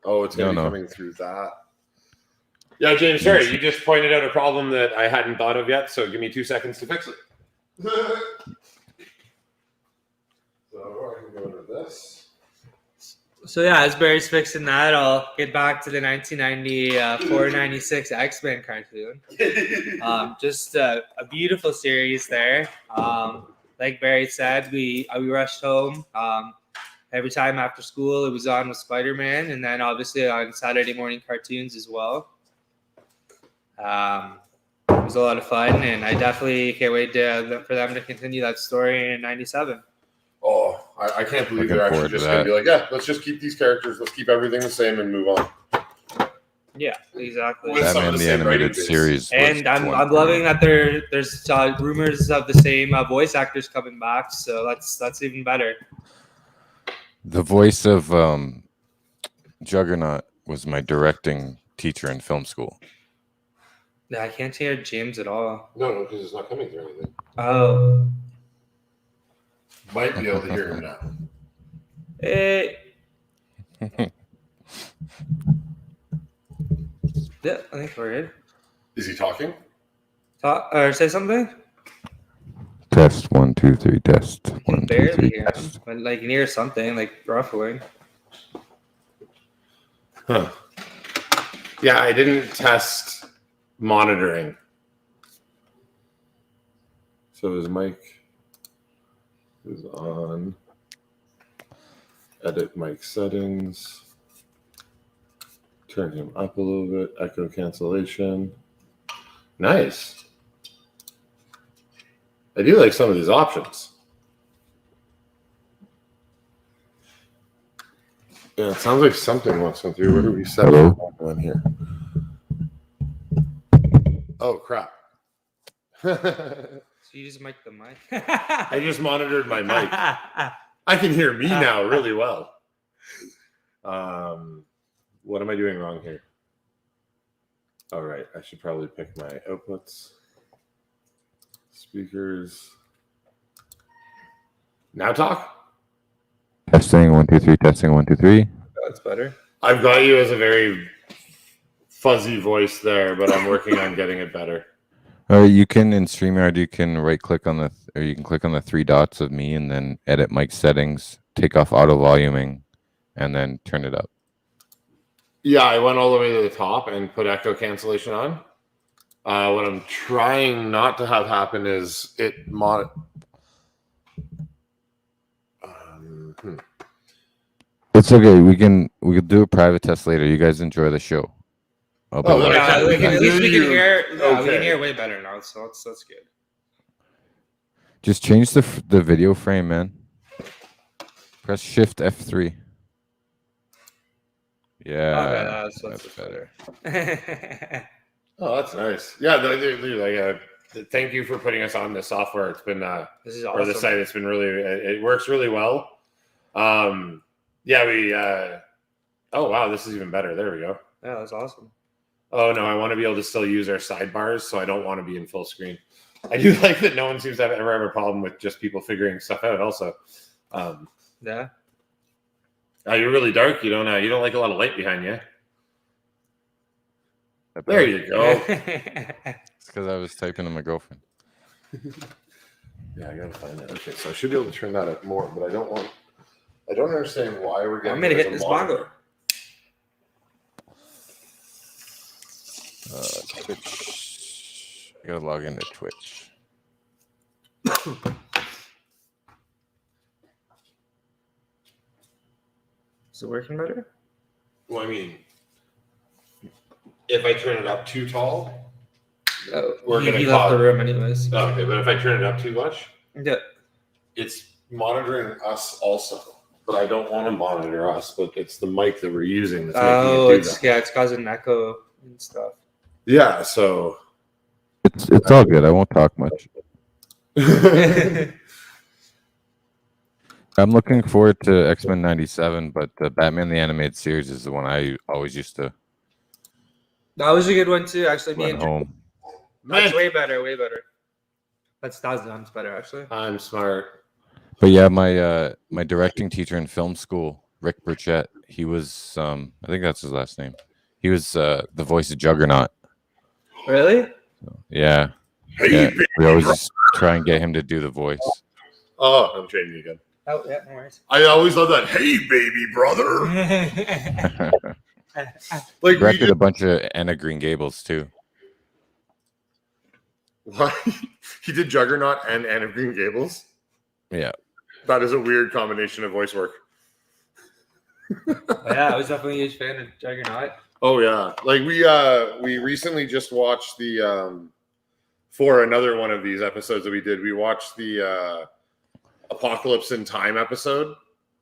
Oh, it's going to be coming through that. Yeah, James, sorry. You just pointed out a problem that I hadn't thought of yet, so give me 2 seconds to fix it. So I can go to this. So yeah, as Barry's fixing that, I'll get back to the 1994-96 X-Men cartoon. Just a beautiful series there. Like Barry said, we rushed home. Every time after school, it was on with Spider-Man, and then obviously on Saturday morning cartoons as well. It was a lot of fun, and I definitely can't wait for them to continue that story in 97. Oh, I can't believe they're actually just going to be like, let's just keep these characters, let's keep everything the same and move on. Yeah, exactly. Batman the animated series, and I'm loving that there's rumors of the same voice actors coming back, so that's even better. The voice of Juggernaut was my directing teacher in film school. Yeah, I can't hear James at all. No, because it's not coming through anything. Oh. Might be able to hear him now. Hey. Yeah, I think we're good. Is he talking? Talk or say something? Test 1, 2, 3. Test I can 1, 2, barely 3. hear him. Test. But like you can hear something like ruffling. Huh. Yeah, I didn't test monitoring. So his mic is on. Edit mic settings. Turn him up a little bit. Echo cancellation. Nice. I do like some of these options. Yeah, it sounds like something wants to come through. Where do we set it on here? Oh, crap. So you just mic the mic. I just monitored my mic. I can hear me now really well. What am I doing wrong here? All right, I should probably pick my outputs. Speakers. Now talk. Testing 1, 2, 3. Testing 1, 2, 3. That's better. I've got you as a very fuzzy voice there, but I'm working on getting it better. You can in StreamYard. You can right click on or you can click on the 3 dots of me, and then edit mic settings. Take off auto voluming, and then turn it up. Yeah, I went all the way to the top and put echo cancellation on. What I'm trying not to have happen is it It's okay. We can do a private test later. You guys enjoy the show. Oh, Yeah, we can at least we hear can you. hear. Yeah, we Okay. can hear way better now. So that's good. Just change the video frame, man. Press Shift F3. Yeah, that's better. Oh, that's nice. Yeah, thank you for putting us on this software. It's been This is or the awesome. site. It's been really. It works really well. Yeah, we. Oh wow, this is even better. There we go. Yeah, that's awesome. Oh no, I want to be able to still use our sidebars, so I don't want to be in full screen. I do like that no one seems to ever have a problem with just people figuring stuff out. Also, Yeah. you're really dark. You don't like a lot of light behind you. There you go. It's because I was typing to my girlfriend. Yeah, I gotta find that. Okay, so I should be able to turn that up more, but I don't understand why we're getting. I'm gonna it as hit a this monitor. bongo. Twitch. I gotta log into Twitch. Is it working better? Well, I mean, if I turn it up too tall, we're he gonna left the cause- room anyways. okay. But if I turn it up too much, Yeah. it's monitoring us also. But I don't want to monitor us. But it's the mic that we're using that's Oh, making it do that. it's causing echo and stuff. Yeah. So. It's all good. I won't talk much. I'm looking forward to X-Men 97, but the Batman the Animated Series is the one I always used to That was a good one too. Actually, me run and home. that's way better. That's 1,000 times better actually. I'm smart. But yeah, my directing teacher in film school, Rick Burchett, he was I think that's his last name. He was the voice of Juggernaut. Really? Yeah. Hey, We always just try and get him to do the voice. Oh, I'm trading you again. Oh yeah, no worries. I always love that. Hey, baby brother. Like we Directed did, a bunch of Anna Green Gables too. what? He did Juggernaut and Anne of Green Gables. Yeah. That is a weird combination of voice work. Yeah, I was definitely a huge fan of Juggernaut. Oh yeah, like we recently just watched the for another one of these episodes that we did. We watched the Apocalypse in Time episode.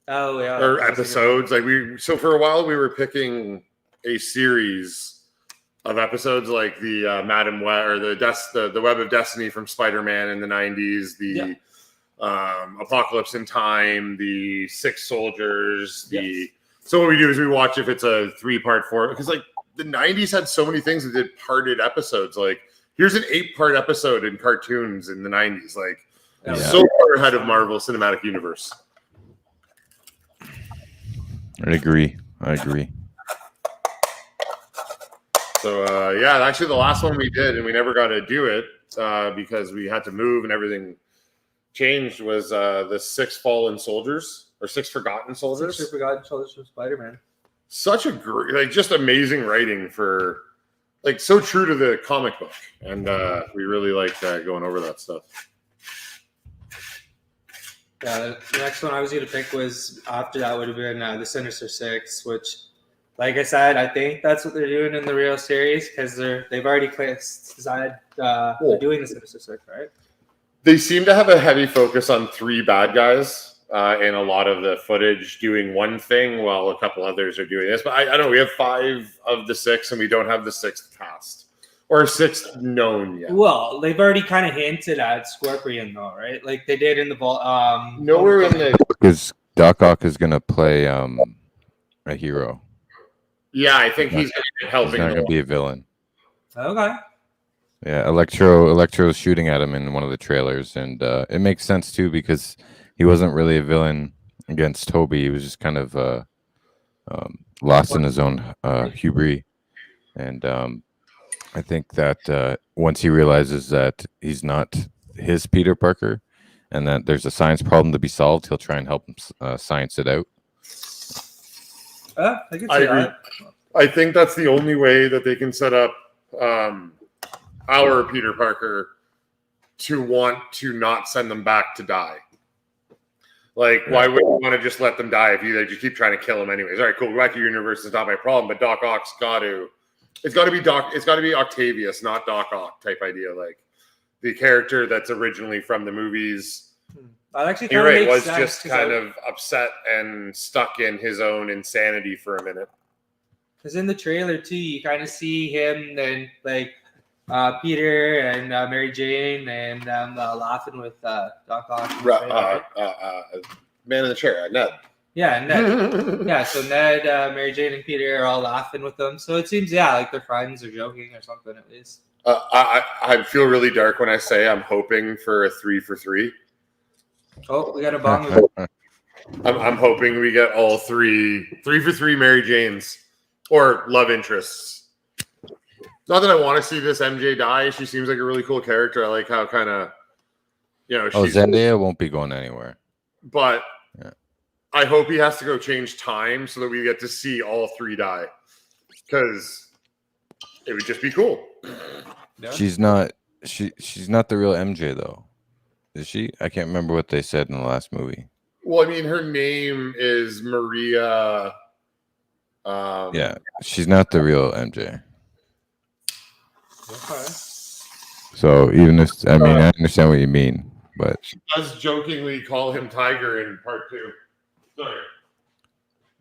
Oh yeah. Or episodes. Like so for a while we were picking a series of episodes like the Madam Web or the Web of Destiny from Spider-Man in the 90s, the Apocalypse in Time, the Six Soldiers, the So what we do is we watch if it's a 3-part, 4, because like the 90s had so many things that did parted episodes. Like here's an 8-part episode in cartoons in the 90s. Like Yeah. so far ahead of Marvel Cinematic Universe. I agree. So yeah, actually the last one we did, and we never got to do it because we had to move and everything changed, was the 6 Fallen Soldiers or 6 Forgotten Soldiers. 6 Forgotten Soldiers from Spider-Man. Such a great, like, just amazing writing for, like, so true to the comic book, and we really liked going over that stuff. Yeah, the next one I was going to pick was after that would have been the Sinister Six, which, like I said, I think that's what they're doing in the real series because they've already decided they're doing the Sinister Six, right? They seem to have a heavy focus on 3 bad guys and a lot of the footage doing one thing while a couple others are doing this. But I don't know, we have 5 of the 6 and we don't have the 6th cast or 6th known yet. Well, they've already kind of hinted at Scorpion, though, right? Like they did in the vault. Nowhere in the... Because Doc Ock is gonna play a hero. Yeah, I think he's going to be helping. He's not gonna be a villain. Okay. Yeah, Electro's shooting at him in one of the trailers, and it makes sense too because he wasn't really a villain against Toby. He was just kind of lost in his own hubris, and I think that once he realizes that he's not his Peter Parker, and that there's a science problem to be solved, he'll try and help him science it out. I can see I agree. that. I think that's the only way that they can set up our Peter Parker to want to not send them back to die. Like, why would you want to just let them die if you just keep trying to kill them anyways? All right, cool. Go back to your universe is not my problem, but Doc Ock's got to. It's got to be Octavius, not Doc Ock type idea. Like the character that's originally from the movies. That actually You're right. Was sense, just kind of upset and stuck in his own insanity for a minute. Because in the trailer too, you kind of see him and like Peter and Mary Jane and laughing with Doc Ock. Man in the chair, Ned. Yeah, Ned. Yeah, so Ned, Mary Jane, and Peter are all laughing with them. So it seems, like they're friends or joking or something at least. I feel really dark when I say I'm hoping for a 3 for 3. Oh, we got a bomb. I'm hoping we get all 3 for 3 Mary Janes or love interests. Not that I want to see this MJ die. She seems like a really cool character. I like how kind of, she's Zendaya won't be going anywhere. But yeah. I hope he has to go change time so that we get to see all 3 die. Because it would just be cool. Yeah. She's not the real MJ though. Is she? I can't remember what they said in the last movie. Well, I mean, her name is Maria. Yeah, she's not the real MJ. Okay. So even if I understand what you mean, but she does jokingly call him Tiger in part 2.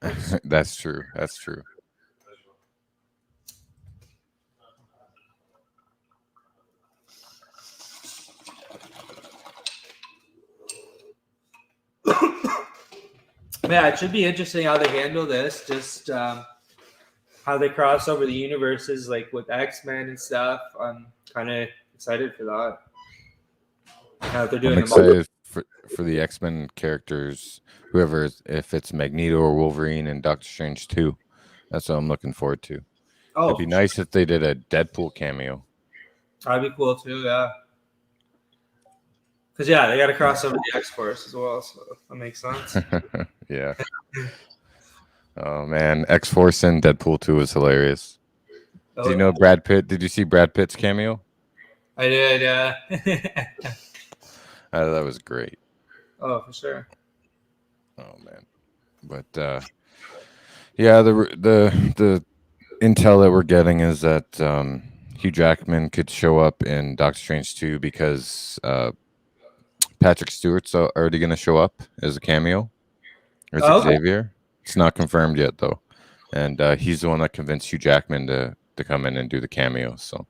Sorry. That's true. That's true. Yeah, it should be interesting how they handle this. Just how they cross over the universes, like with X-Men and stuff. I'm kind of excited for that. How they're doing. I'm excited for the X-Men characters, whoever, if it's Magneto or Wolverine and Doctor Strange too. That's what I'm looking forward to. Oh, it'd be nice if they did a Deadpool cameo. That'd be cool too. Yeah. Because they got to cross over the X-Force as well, so that makes sense. Yeah. Oh man, X-Force and Deadpool 2 was hilarious. Oh, Do you know Brad Pitt? Did you see Brad Pitt's cameo? I did. That was great. Oh, for sure. Oh man, but yeah, the intel that we're getting is that Hugh Jackman could show up in Doctor Strange 2 because Patrick Stewart's already going to show up as a cameo. Or it's Xavier. It's not confirmed yet, though. And he's the one that convinced Hugh Jackman to come in and do the cameo. So,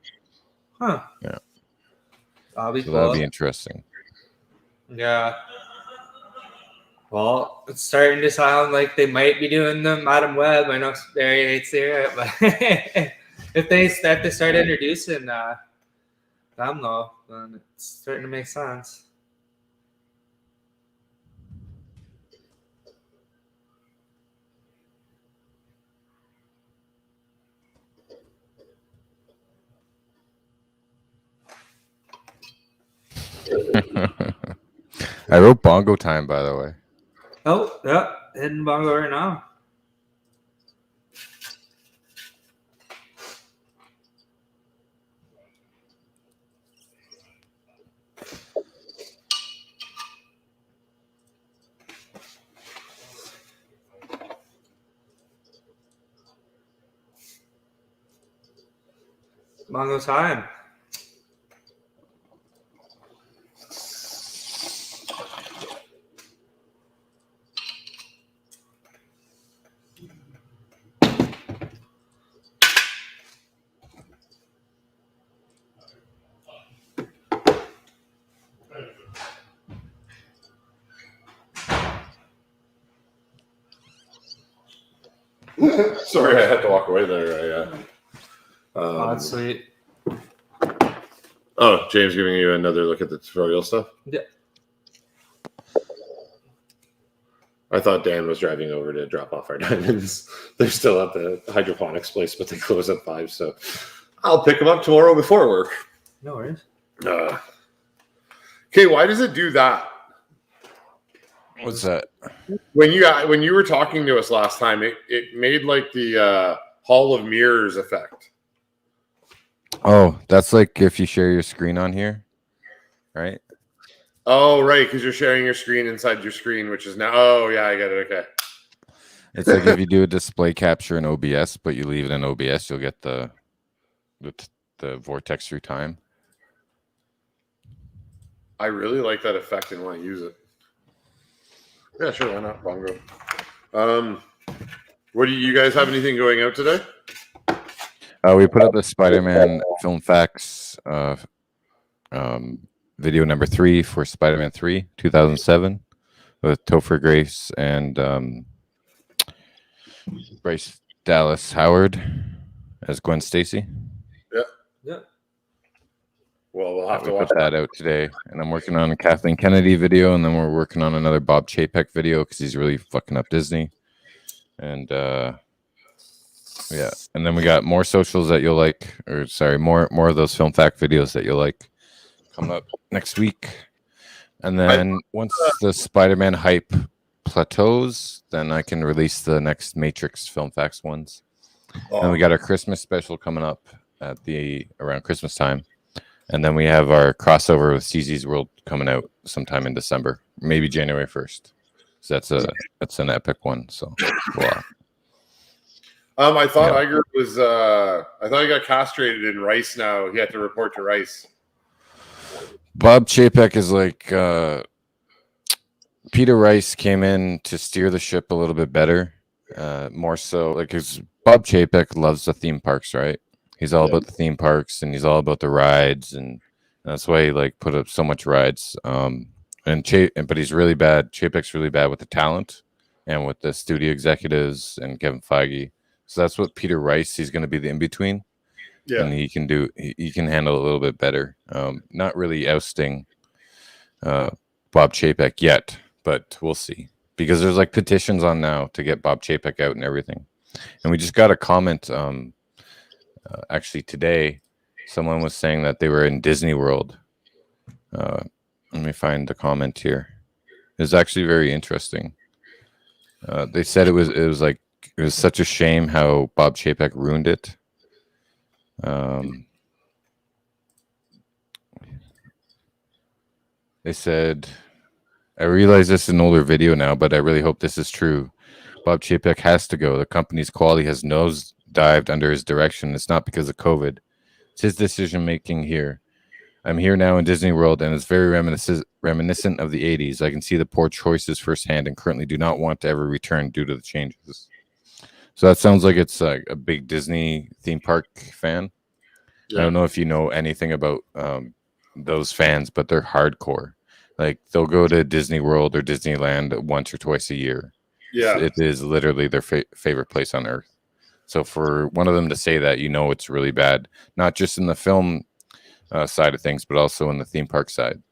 yeah. That'll be interesting. Yeah. Well, it's starting to sound like they might be doing the Madam Web. I know Barry hates to hear it, but if they start introducing them though, then it's starting to make sense. I wrote Bongo Time, by the way. Oh, yeah, hidden bongo right now. Bongo time. Sorry, I had to walk away there. Oh, that's sweet. Oh, James giving you another look at the tutorial stuff? Yeah. I thought Dan was driving over to drop off our diamonds. They're still at the hydroponics place, but they close at 5, so I'll pick them up tomorrow before work. No worries. Okay, why does it do that? What's that? When you were talking to us last time, it made like the Hall of Mirrors effect. Oh, that's like if you share your screen on here, right? Oh, right, because you're sharing your screen inside your screen, which is now. Oh, yeah, I get it. Okay. It's like if you do a display capture in OBS, but you leave it in OBS, you'll get the vortex through time. I really like that effect and want to use it. Yeah, sure, why not? Bongo. What do you guys have anything going out today? We put up the Spider-Man film facts video number 3 for Spider-Man 3, 2007, with Topher Grace and Bryce Dallas Howard as Gwen Stacy. Yeah. Well, we'll have to We watch put that out today, and I'm working on a Kathleen Kennedy video, and then we're working on another Bob Chapek video because he's really fucking up Disney. And yeah, and then we got more socials that you'll like, or sorry, more of those film fact videos that you'll like coming up next week. And then once the Spider-Man hype plateaus, then I can release the next Matrix film facts ones. And we got our Christmas special coming up at around Christmas time. And then we have our crossover with CZ's World coming out sometime in December, maybe January 1st. So that's an epic one. So wow. I thought Iger was I thought he got castrated in Rice now. He had to report to Rice. Bob Chapek is like Peter Rice came in to steer the ship a little bit better. More so like because Bob Chapek loves the theme parks, right? He's all about the theme parks and he's all about the rides, and that's why he like put up so much rides. But he's really bad. Chapek's really bad with the talent and with the studio executives and Kevin Feige. So that's what Peter Rice. He's going to be the in between. Yeah, and he can handle a little bit better. Not really ousting Bob Chapek yet, but we'll see because there's like petitions on now to get Bob Chapek out and everything. And we just got a comment. Actually, today, someone was saying that they were in Disney World. Let me find the comment here. It was actually very interesting. They said it was such a shame how Bob Chapek ruined it. They said, I realize this is an older video now, but I really hope this is true. Bob Chapek has to go. The company's quality has nosedived under his direction. It's not because of COVID. It's his decision making here. I'm here now in Disney World, and it's very reminiscent of the 80s. I can see the poor choices firsthand and currently do not want to ever return due to the changes. So that sounds like it's a big Disney theme park fan. Yeah. I don't know if you know anything about those fans, but they're hardcore. Like they'll go to Disney World or Disneyland once or twice a year. Yeah. It is literally their favorite place on earth. So for one of them to say that, it's really bad, not just in the film side of things, but also in the theme park side.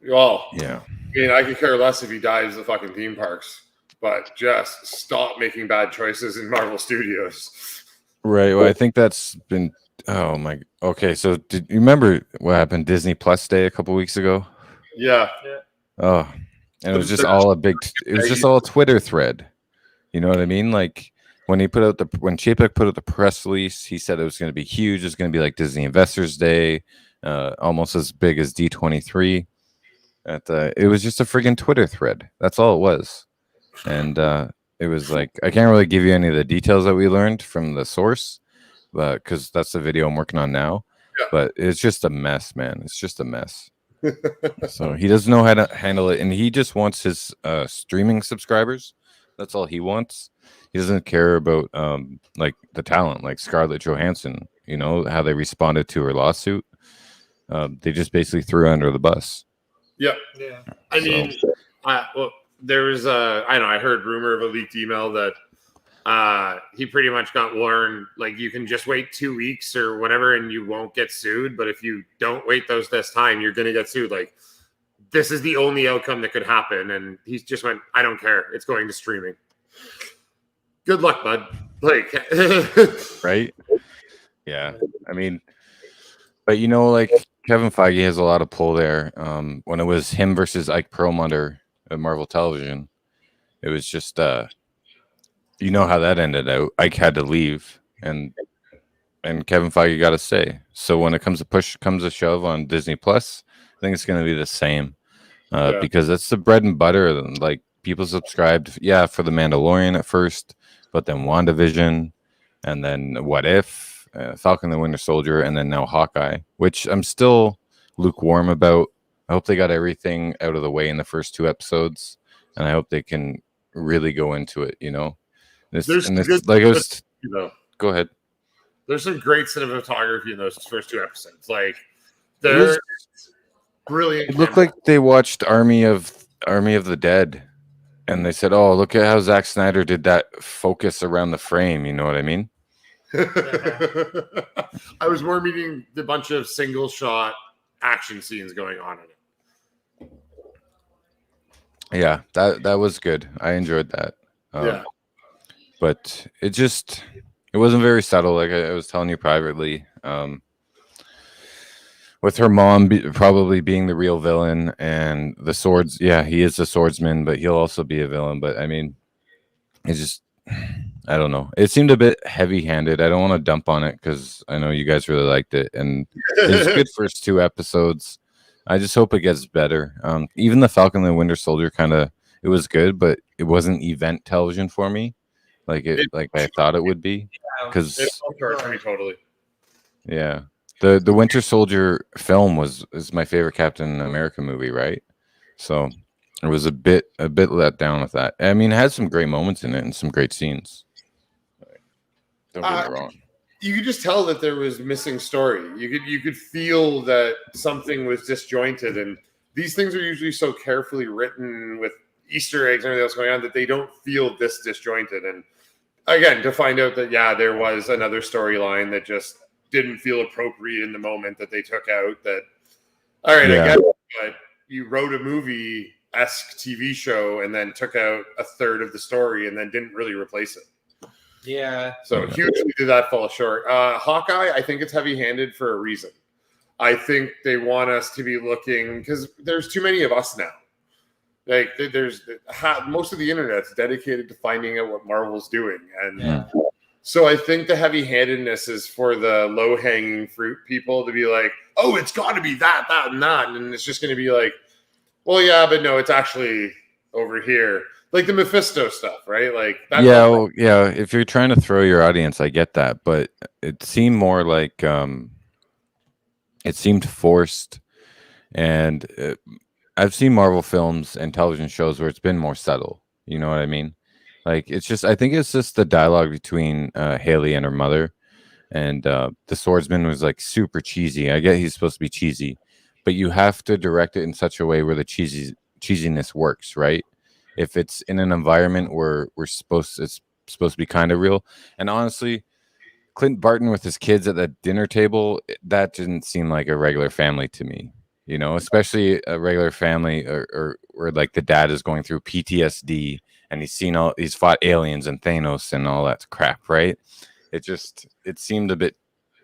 Well, Yeah. I mean, I could care less if he dives the fucking theme parks, but just stop making bad choices in Marvel Studios. Right. Well, I think that's been. Oh my. Okay. So did you remember what happened Disney Plus Day a couple weeks ago? Yeah. Oh, and it was just all a big. It was just all a Twitter thread. You know what I mean? Like when Chapek put out the press release, he said it was going to be huge. It's going to be like Disney Investors Day, almost as big as D23. It was just a friggin' Twitter thread. That's all it was, and it was like I can't really give you any of the details that we learned from the source, because that's the video I'm working on now. Yeah. But it's just a mess, man. It's just a mess. So he doesn't know how to handle it, and he just wants his streaming subscribers. That's all he wants. He doesn't care about like the talent, like Scarlett Johansson. You know how they responded to her lawsuit. They just basically threw her under the bus. Yeah. I So- mean, there was I heard rumor of a leaked email that he pretty much got warned, like, you can just wait 2 weeks or whatever and you won't get sued, but if you don't wait this time, you're gonna get sued. Like, this is the only outcome that could happen, and he just went, I don't care, it's going to streaming. Good luck, bud. Like, right? Yeah, I mean, but like Kevin Feige has a lot of pull there. When it was him versus Ike Perlmutter at Marvel Television, it was just how that ended out. Ike had to leave, and Kevin Feige got to stay. So when it comes to shove on Disney Plus, I think it's going to be the same, because that's the bread and butter. Like people subscribed, for the Mandalorian at first, but then WandaVision, and then What If. Falcon the Winter Soldier, and then now Hawkeye, which I'm still lukewarm about. I hope they got everything out of the way in the first 2 episodes, and I hope they can really go into it. Go ahead. There's some great cinematography in those first 2 episodes. Like, they're brilliant. It looked like they watched Army of the Dead, and they said, "Oh, look at how Zack Snyder did that focus around the frame." You know what I mean? I was more meaning the bunch of single shot action scenes going on in it. Yeah, that was good. I enjoyed that. But it wasn't very subtle. Like I was telling you privately, with her mom probably being the real villain, and the swords. Yeah, he is the swordsman, but he'll also be a villain. But I mean, it's just. I don't know. It seemed a bit heavy-handed. I don't want to dump on it because I know you guys really liked it, and it's good first 2 episodes. I just hope it gets better. Even the Falcon and the Winter Soldier it was good, but it wasn't event television for me, like I thought it would be. Because totally. Yeah, the Winter Soldier film is my favorite Captain America movie, right? So it was a bit let down with that. I mean, it had some great moments in it and some great scenes. Don't get me wrong. You could just tell that there was missing story. You could feel that something was disjointed, and these things are usually so carefully written with Easter eggs and everything else going on that they don't feel this disjointed. And again, to find out that there was another storyline that just didn't feel appropriate in the moment that they took out. That all right, I get it, but you wrote a movie-esque TV show and then took out a third of the story and then didn't really replace it. Yeah. So hugely did that fall short. Hawkeye, I think it's heavy-handed for a reason. I think they want us to be looking, because there's too many of us now. Like most of the internet's dedicated to finding out what Marvel's doing, and so I think the heavy-handedness is for the low-hanging fruit people to be like, oh, it's got to be that, and that, and it's just going to be like, well, yeah, but no, it's actually over here. Like the Mephisto stuff, right? Like that's if you're trying to throw your audience, I get that, but it seemed more like it seemed forced. And I've seen Marvel films and television shows where it's been more subtle. You know what I mean? Like I think it's just the dialogue between Haley and her mother, and the swordsman was like super cheesy. I get he's supposed to be cheesy, but you have to direct it in such a way where the cheesiness works, right? If it's in an environment where it's supposed to be kind of real. And honestly, Clint Barton with his kids at the dinner table, that didn't seem like a regular family to me. You know, especially a regular family or where like the dad is going through PTSD and he's fought aliens and Thanos and all that crap, right? It seemed a bit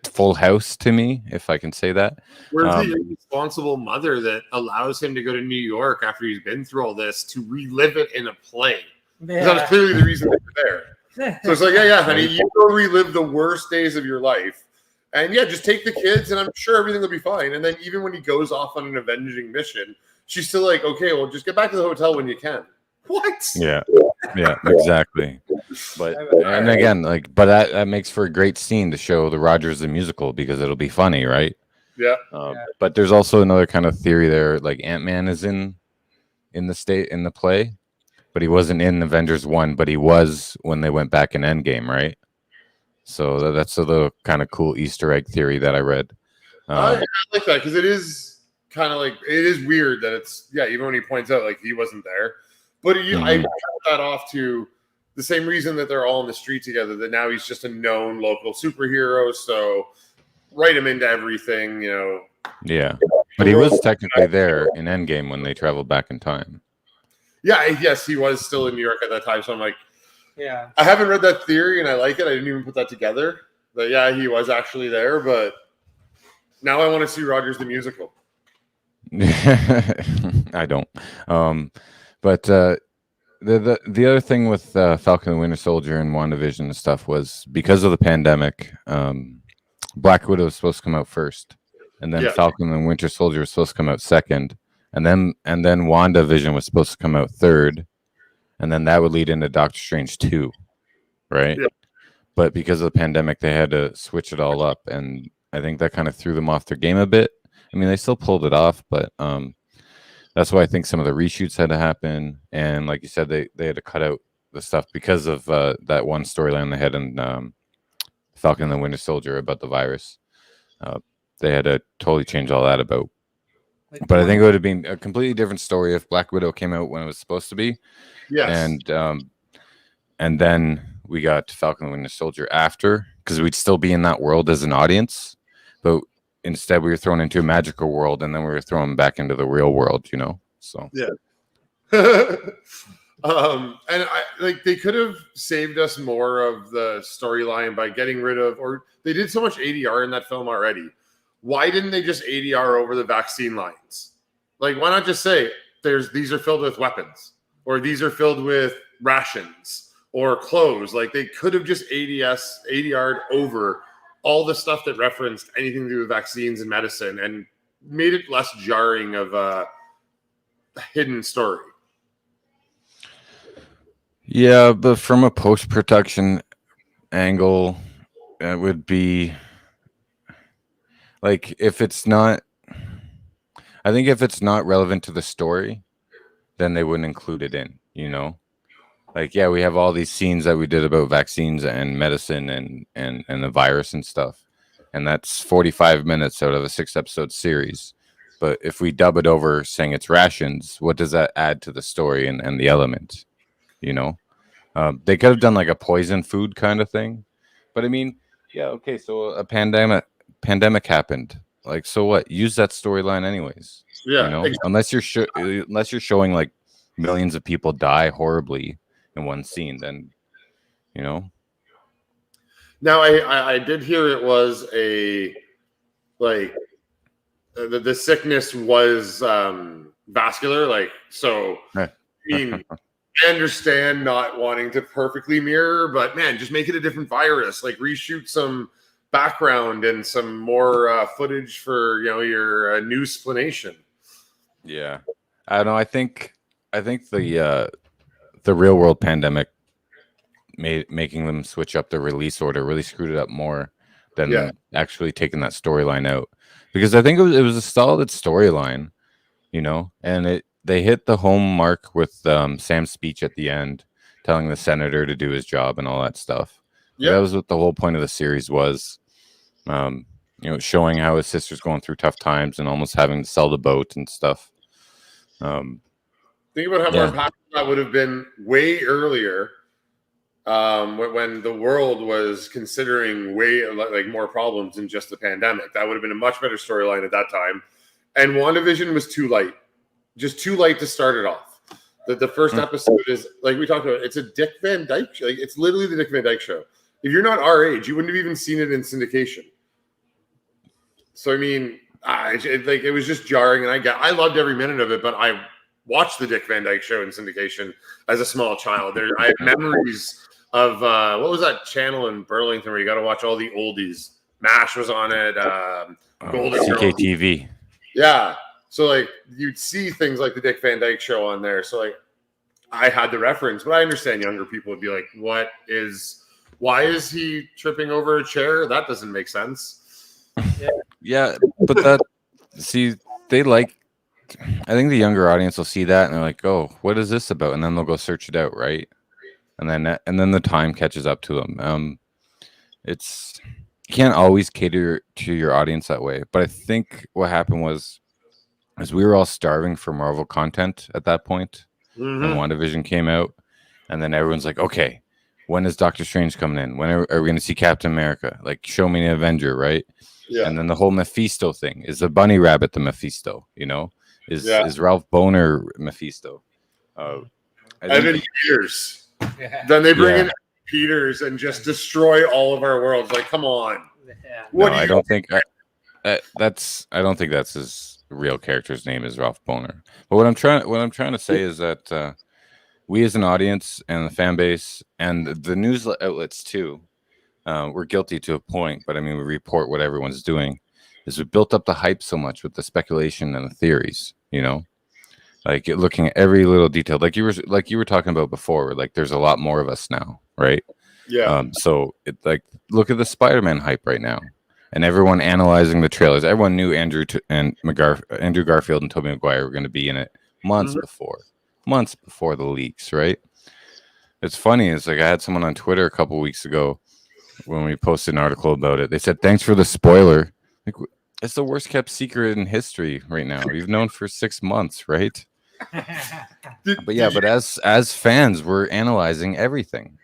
Full House to me, if I can say that. Where's the irresponsible mother that allows him to go to New York after he's been through all this to relive it in a play? Because that was clearly the reason they were there. So it's like, yeah, honey, you go relive the worst days of your life. And yeah, just take the kids and I'm sure everything will be fine. And then even when he goes off on an avenging mission, she's still like, okay, well, just get back to the hotel when you can. What? Yeah, exactly. But and again, like, but that makes for a great scene to show the Rogers the musical because it'll be funny, right? Yeah. But there's also another kind of theory there, like Ant-Man is in the play, but he wasn't in Avengers 1, but he was when they went back in Endgame, right? So that's a little kind of cool Easter egg theory that I read. I like that because it is kind of like it is weird that it's even when he points out like he wasn't there, but I cut that off to the same reason that they're all in the street together. That now he's just a known local superhero, so write him into everything, you know. Yeah, but he was technically there in Endgame when they traveled back in time. Yeah, yes, he was still in New York at that time. So I'm like, yeah, I haven't read that theory and I like it. I didn't even put that together. But yeah, he was actually there. But now I want to see Rogers the musical. I don't. But the other thing with Falcon and Winter Soldier and WandaVision and stuff was because of the pandemic, Black Widow was supposed to come out first, and then Falcon and Winter Soldier was supposed to come out second, and then WandaVision was supposed to come out third, and then that would lead into Doctor Strange 2, right? Yeah. But because of the pandemic, they had to switch it all up, and I think that kind of threw them off their game a bit. I mean, they still pulled it off, but that's why I think some of the reshoots had to happen. And like you said, they had to cut out the stuff because of that one storyline they had in Falcon and the Winter Soldier about the virus. They had to totally change all that about. But I think it would have been a completely different story if Black Widow came out when it was supposed to be. Yes. And then we got Falcon and the Winter Soldier after, because we'd still be in that world as an audience. But instead, we were thrown into a magical world, and then we were thrown back into the real world, you know? So yeah. And they could have saved us more of the storyline by getting rid of, or they did so much ADR in that film already. Why didn't they just ADR over the vaccine lines? Like, why not just say these are filled with weapons, or these are filled with rations or clothes? Like, they could have just ADR'd over all the stuff that referenced anything to do with vaccines and medicine and made it less jarring of a hidden story. Yeah, but from a post-production angle, it would be like I think if it's not relevant to the story, then they wouldn't include it in, you know? Like, yeah, we have all these scenes that we did about vaccines and medicine and the virus and stuff. And that's 45 minutes out of a 6-episode series. But if we dub it over saying it's rations, what does that add to the story and the element? You know? They could have done like a poison food kind of thing. But I mean, yeah, okay, so a pandemic happened. Like, so what? Use that storyline anyways. Yeah. You know? Exactly. Unless you're showing like millions of people die horribly in one scene, then, you know. Now I did hear it was the sickness was vascular, like, so I mean, I understand not wanting to perfectly mirror, but man, just make it a different virus, like reshoot some background and some more footage for, you know, your new explanation. Yeah, I don't know. I think the real world pandemic making them switch up the release order really screwed it up more than actually taking that storyline out, because I think it was a solid storyline, you know, and they hit the home mark with Sam's speech at the end, telling the senator to do his job and all that stuff. Yeah, that was what the whole point of the series was. Showing how his sister's going through tough times and almost having to sell the boat and stuff. Think about how more impactful that would have been way earlier, when the world was considering way like more problems than just the pandemic. That would have been a much better storyline at that time. And WandaVision was too light, just too light to start it off. The first episode is, like we talked about, it's a Dick Van Dyke show. Like, it's literally the Dick Van Dyke show. If you're not our age, you wouldn't have even seen it in syndication. So I mean, it was just jarring, and I loved every minute of it, but I watched the Dick Van Dyke show in syndication as a small child. I have memories of what was that channel in Burlington where you got to watch all the oldies? MASH was on it. Golden Girls. CKTV. Yeah. So like you'd see things like the Dick Van Dyke show on there. So like I had the reference, but I understand younger people would be like, why is he tripping over a chair? That doesn't make sense. Yeah, but they like, I think the younger audience will see that and they're like, oh, what is this about? And then they'll go search it out, right? And then the time catches up to them. You can't always cater to your audience that way. But I think what happened was we were all starving for Marvel content at that point when WandaVision came out. And then everyone's like, okay, when is Doctor Strange coming in? When are we going to see Captain America? Like, show me an Avenger, right? Yeah. And then the whole Mephisto thing. Is the bunny rabbit the Mephisto, Is Ralph Boner Mephisto? Evan Peters. Yeah. Then they bring in Peters and just destroy all of our worlds. Like, come on. Yeah. I don't think that's his real character's name is Ralph Boner. But what I'm trying to say is that we as an audience and the fan base and the news outlets too, we're guilty to a point. But I mean, we report what everyone's doing. Is we built up the hype so much with the speculation and the theories, like looking at every little detail, like you were talking about before. Like, there's a lot more of us now, right? Yeah. So look at the Spider-Man hype right now, and everyone analyzing the trailers. Everyone knew Andrew Garfield and Tobey Maguire were going to be in it months before the leaks, right? It's funny. It's like I had someone on Twitter a couple weeks ago when we posted an article about it. They said, "Thanks for the spoiler." Like, it's the worst kept secret in history right now. We've known for 6 months, right? But as fans, we're analyzing everything,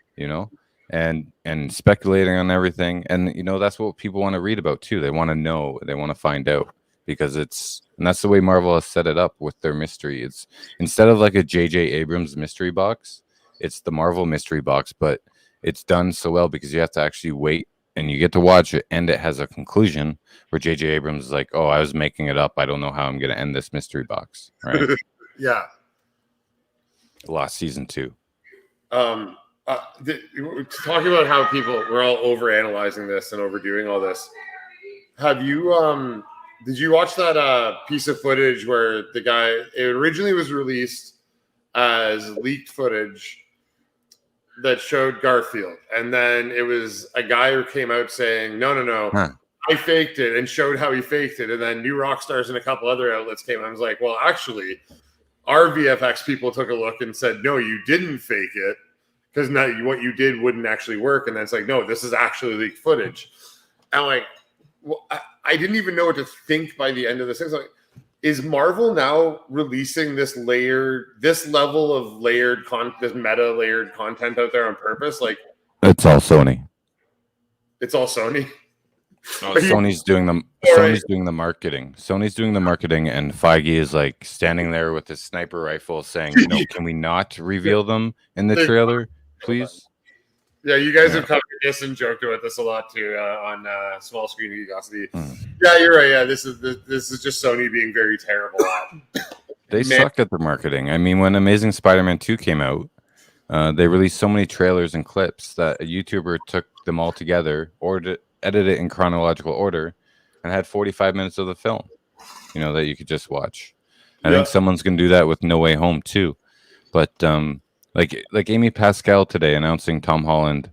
and speculating on everything. And that's what people want to read about too. They want to know, they want to find out, because that's the way Marvel has set it up with their mystery. It's instead of like a J.J. Abrams mystery box, it's the Marvel mystery box, but it's done so well because you have to actually wait and you get to watch it, and it has a conclusion where J.J. Abrams is like, oh, I was making it up. I don't know how I'm going to end this mystery box. Right? Yeah. Lost season 2. Talking about how we're all overanalyzing this and overdoing all this. Have you, did you watch that piece of footage where it originally was released as leaked footage that showed Garfield, and then it was a guy who came out saying, no, I faked it, and showed how he faked it, and then New Rockstars and a couple other outlets came out and was like, well, actually, our VFX people took a look and said, no, you didn't fake it, because now what you did wouldn't actually work, and then it's like, no, this is actually leaked footage. And I'm like, well, I didn't even know what to think by the end of this thing. Like, is Marvel now releasing this level of this meta layered content out there on purpose? Like, it's all Sony. It's all Sony. No, Sony's doing the marketing. Sony's doing the marketing, and Feige is like standing there with his sniper rifle, saying, "No, can we not reveal them in the trailer, please?" Yeah, you guys have covered this and joked about this a lot too on Small Screen Curiosity. Yeah, you're right. Yeah, this is just Sony being very terrible at. They suck at the marketing. I mean, when Amazing Spider-Man 2 came out, they released so many trailers and clips that a YouTuber took them all together, edited it in chronological order, and had 45 minutes of the film, that you could just watch. I think someone's gonna do that with No Way Home too, but like Amy Pascal today announcing Tom Holland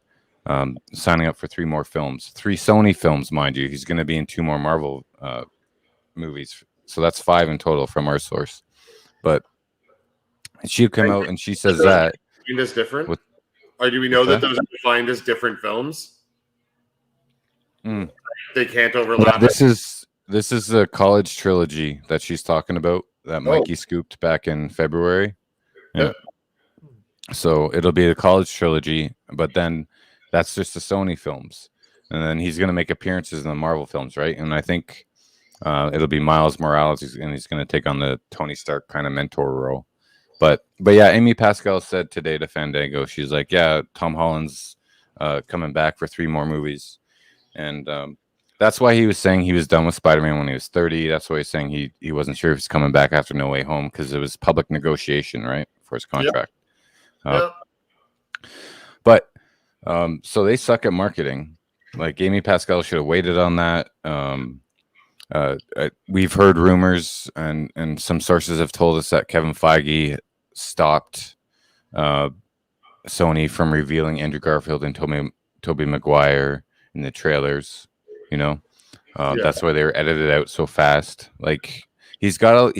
signing up for 3 more films, 3 Sony films, mind you. He's going to be in 2 more Marvel movies, so that's 5 in total from our source. But she'll come out and she says that. Is different? Or do we know that those are defined as different films? they can't Yeah, overlap. this is the college trilogy that she's talking about that Mikey scooped back in February. Yeah. So it'll be the college trilogy, but then that's just the Sony films, and then he's going to make appearances in the Marvel films, right? And I think it'll be Miles Morales, and he's going to take on the Tony Stark kind of mentor role. But yeah, Amy Pascal said today to Fandango, she's like, yeah, Tom Holland's coming back for 3 more movies, and that's why he was saying he was done with Spider-Man when he was 30. That's why he's saying he wasn't sure if he's coming back after No Way Home because it was public negotiation, right, for his contract. But so they suck at marketing. Like Amy Pascal should have waited on that. We've heard rumors, and some sources have told us that Kevin Feige stopped Sony from revealing Andrew Garfield and Tobey Maguire in the trailers. You know, that's why they were edited out so fast. Like he's got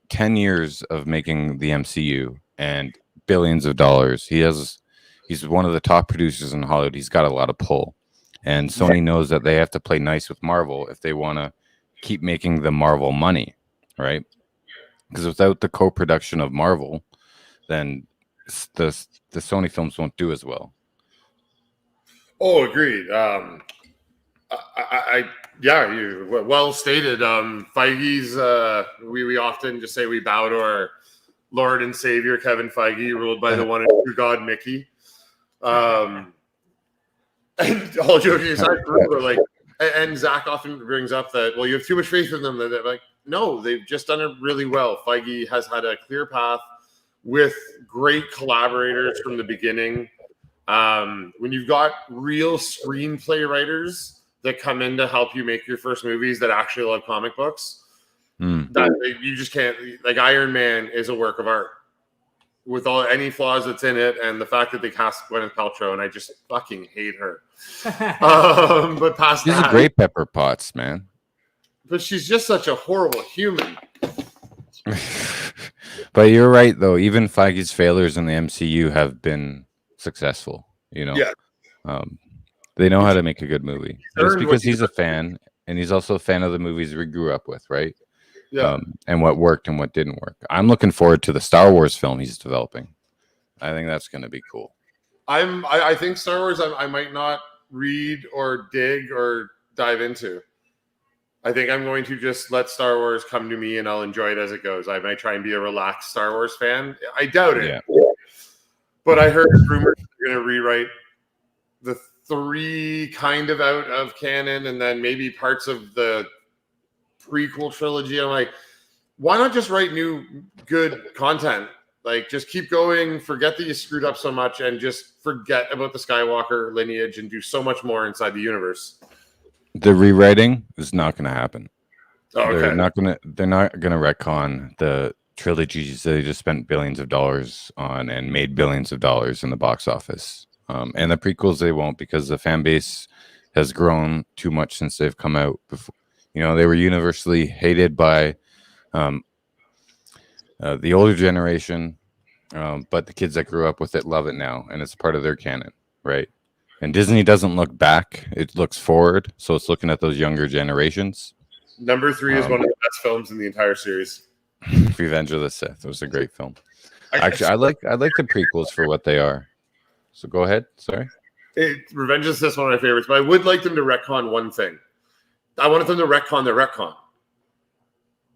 10 years of making the MCU and billions of dollars. He's one of the top producers in Hollywood. He's got a lot of pull, and Sony knows that they have to play nice with Marvel if they want to keep making the Marvel money, right? Because without the co-production of Marvel, then the Sony films won't do as well. Oh, agreed. You well stated. Feige's. We often just say we bow to our Lord and Savior Kevin Feige, ruled by the one and true God Mickey. And all joking aside, and Zach often brings up that, well, you have too much faith in them. That they're like, no, they've just done it really well. Feige has had a clear path with great collaborators from the beginning. When you've got real screenplay writers that come in to help you make your first movies that actually love comic books, that you just can't. Like Iron Man is a work of art with any flaws that's in it, and the fact that they cast Gwyneth Paltrow, and I just fucking hate her. But past She's that, a great Pepper Potts, man. But she's just such a horrible human. But you're right, though. Even Feige's failures in the MCU have been successful. You know, they know how to make a good movie. Just because he's a fan, and he's also a fan of the movies we grew up with, right? Yeah. And what worked and what didn't work. I'm looking forward to the Star Wars film he's developing. I think that's going to be cool. I think Star Wars I might not read or dig or dive into. I think I'm going to just let Star Wars come to me and I'll enjoy it as it goes. I might try and be a relaxed Star Wars fan. I doubt it. Yeah. But I heard rumors they're going to rewrite the 3 kind of out of canon and then maybe parts of the prequel trilogy. I'm like, why not just write new good content? Like, just keep going, forget that you screwed up so much, and just forget about the Skywalker lineage and do so much more inside the universe. The rewriting is not going to happen. Oh, okay. They're not going to retcon the trilogies that they just spent billions of dollars on and made billions of dollars in the box office. And the prequels, they won't, because the fan base has grown too much since they've come out. Before, you know, they were universally hated by the older generation, but the kids that grew up with it love it now, and it's part of their canon, right? And Disney doesn't look back; it looks forward, so it's looking at those younger generations. Number 3 is one of the best films in the entire series. Revenge of the Sith. It was a great film. Actually, I like the prequels for what they are. So go ahead. Sorry. Revenge of the Sith is one of my favorites, but I would like them to retcon one thing. I wanted them to retcon the retcon.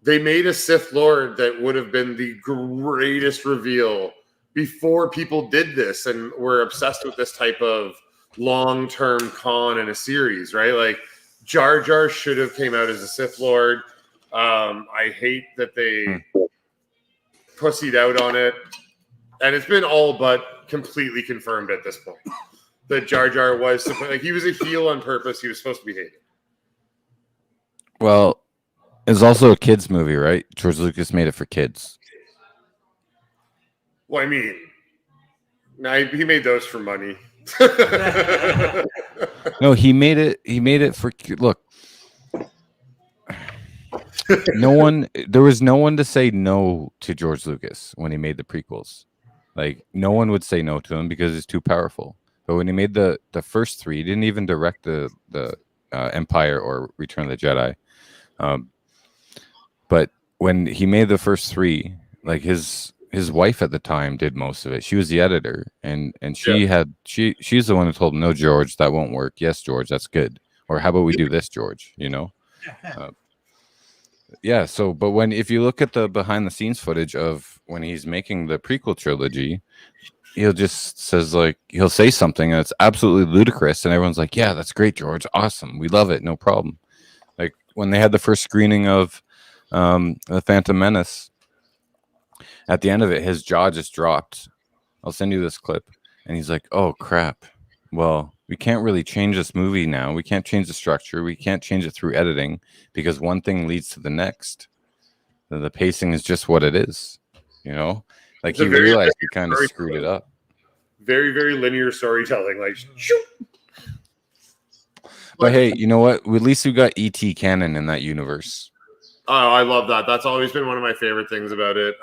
They made a Sith Lord that would have been the greatest reveal before people did this and were obsessed with this type of long-term con in a series, right? Like Jar Jar should have came out as a Sith Lord. I hate that they pussied out on it. And it's been all but completely confirmed at this point that Jar Jar was he was a heel on purpose. He was supposed to be hated. Well, it's also a kids movie, right? George Lucas made it for kids. Well, I mean, he made those for money. No, he made it for look. There was no one to say no to George Lucas when he made the prequels. Like, no one would say no to him because it's too powerful. But when he made the first 3, he didn't even direct the Empire or Return of the Jedi. But when he made the first three, like his wife at the time did most of it. She was the editor, and she's the one who told him, "No, George, that won't work. Yes, George, that's good. Or how about we do this, George? You know." Yeah. So, but if you look at the behind the scenes footage of when he's making the prequel trilogy, he'll say something and it's absolutely ludicrous, and everyone's like, "Yeah, that's great, George. Awesome. We love it. No problem." Like when they had the first screening of The Phantom Menace, at the end of it, his jaw just dropped. I'll send you this clip. And he's like, "Oh, crap. Well, we can't really change this movie now. We can't change the structure. We can't change it through editing because one thing leads to the next. The pacing is just what it is." You know? Like he realized he kind of screwed it up. Very, very linear storytelling. Like, shoot. But hey, you know what? At least we got E.T. canon in that universe. Oh, I love that. That's always been one of my favorite things about it.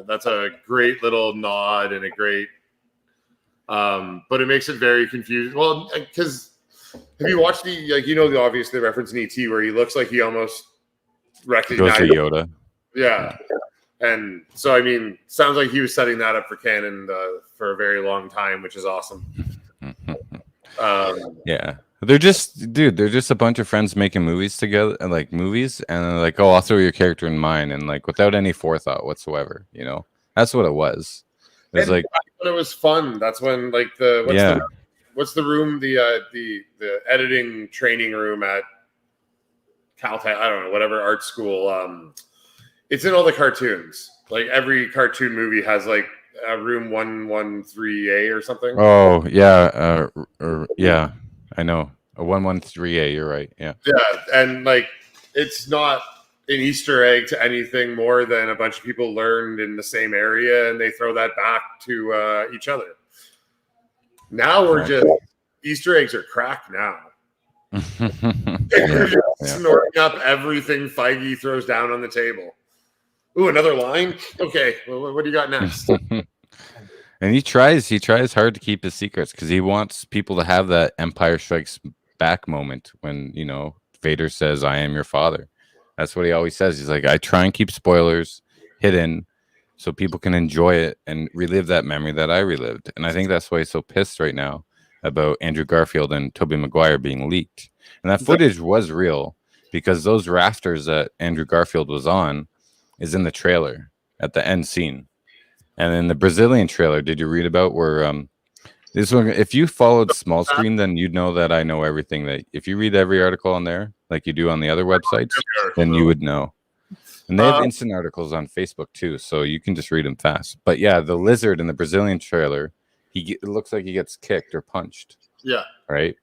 That's a great little nod and a great, but it makes it very confusing. Well, because have you watched the obvious reference in E.T. where he looks like he almost recognized Goes to Yoda. Yeah. And so, I mean, sounds like he was setting that up for canon for a very long time, which is awesome. Yeah. They're just a bunch of friends making movies together, and they're like, "Oh, I'll throw your character in mine," and like without any forethought whatsoever, you know. That's what it was. It was like when it was fun. That's when what's the room, the editing training room at Caltech, I don't know, whatever art school. It's in all the cartoons. Like every cartoon movie has like a room 113A or something. Oh yeah, yeah. I know. A 113A, you're right. Yeah. Yeah, and like it's not an Easter egg to anything more than a bunch of people learned in the same area and they throw that back to each other. Now we're just Easter eggs are cracked now. We're just snorting up everything Feige throws down on the table. Ooh, another line? Okay, well, what do you got next? And he tries hard to keep his secrets because he wants people to have that Empire Strikes Back moment when, you know, Vader says, "I am your father." That's what he always says. He's like, I try and keep spoilers hidden so people can enjoy it and relive that memory that I relived. And I think that's why he's so pissed right now about Andrew Garfield and Tobey Maguire being leaked. And that footage was real because those rafters that Andrew Garfield was on is in the trailer at the end scene. And in the Brazilian trailer, did you read about where this one? If you followed Small Screen, then you'd know that I know everything. That if you read every article on there, like you do on the other websites, then you would know. And they have instant articles on Facebook too, so you can just read them fast. But yeah, the lizard in the Brazilian trailer, it looks like he gets kicked or punched. Yeah. Right.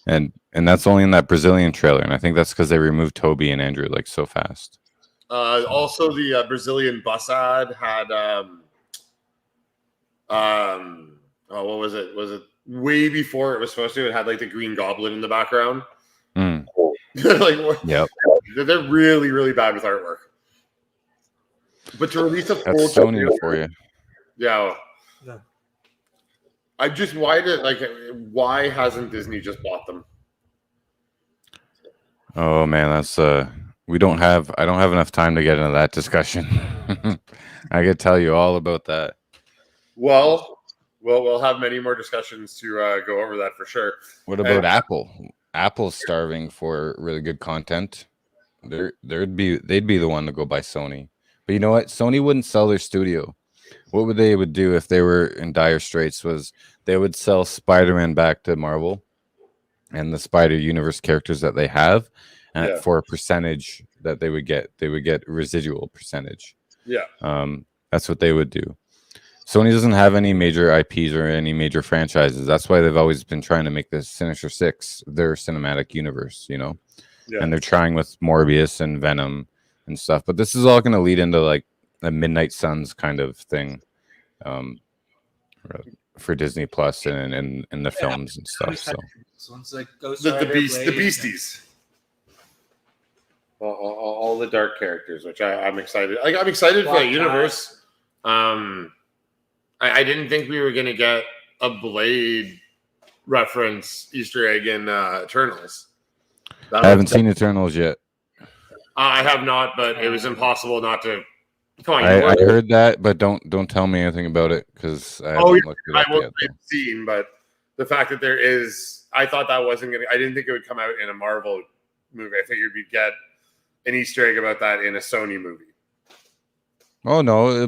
And that's only in that Brazilian trailer, and I think that's because they removed Toby and Andrew like so fast. Also, the Brazilian bus ad had what was it? Was it way before it was supposed to? It had like the Green Goblin in the background. Yep. They're really, really bad with artwork. But to release a full Sony for you. Yeah. Why hasn't Disney just bought them? Oh man, that's I don't have enough time to get into that discussion. I could tell you all about that. Well, we'll have many more discussions to go over that for sure. What about Apple? Apple's starving for really good content. They'd be the one to go by Sony. But you know what? Sony wouldn't sell their studio. What they would do if they were in dire straits was they would sell Spider-Man back to Marvel and the Spider Universe characters that they have for a percentage that they would get. They would get residual percentage. Yeah. That's what they would do. Sony doesn't have any major IPs or any major franchises. That's why they've always been trying to make this Sinister Six their cinematic universe, you know? Yeah. And they're trying with Morbius and Venom and stuff. But this is all going to lead into like a Midnight Suns kind of thing for Disney Plus and the films and stuff. So one's like the Beasties. All the dark characters, which I'm excited. I'm excited for that universe. I didn't think we were going to get a Blade reference Easter egg in Eternals. I haven't seen Eternals yet. I have not, but it was impossible not to. Come on, I heard that, but don't tell me anything about it because I haven't looked it up I will yet. say the scene, but the fact that there is, I thought that wasn't gonna. I didn't think it would come out in a Marvel movie. I figured we'd get an Easter egg about that in a Sony movie. Oh no,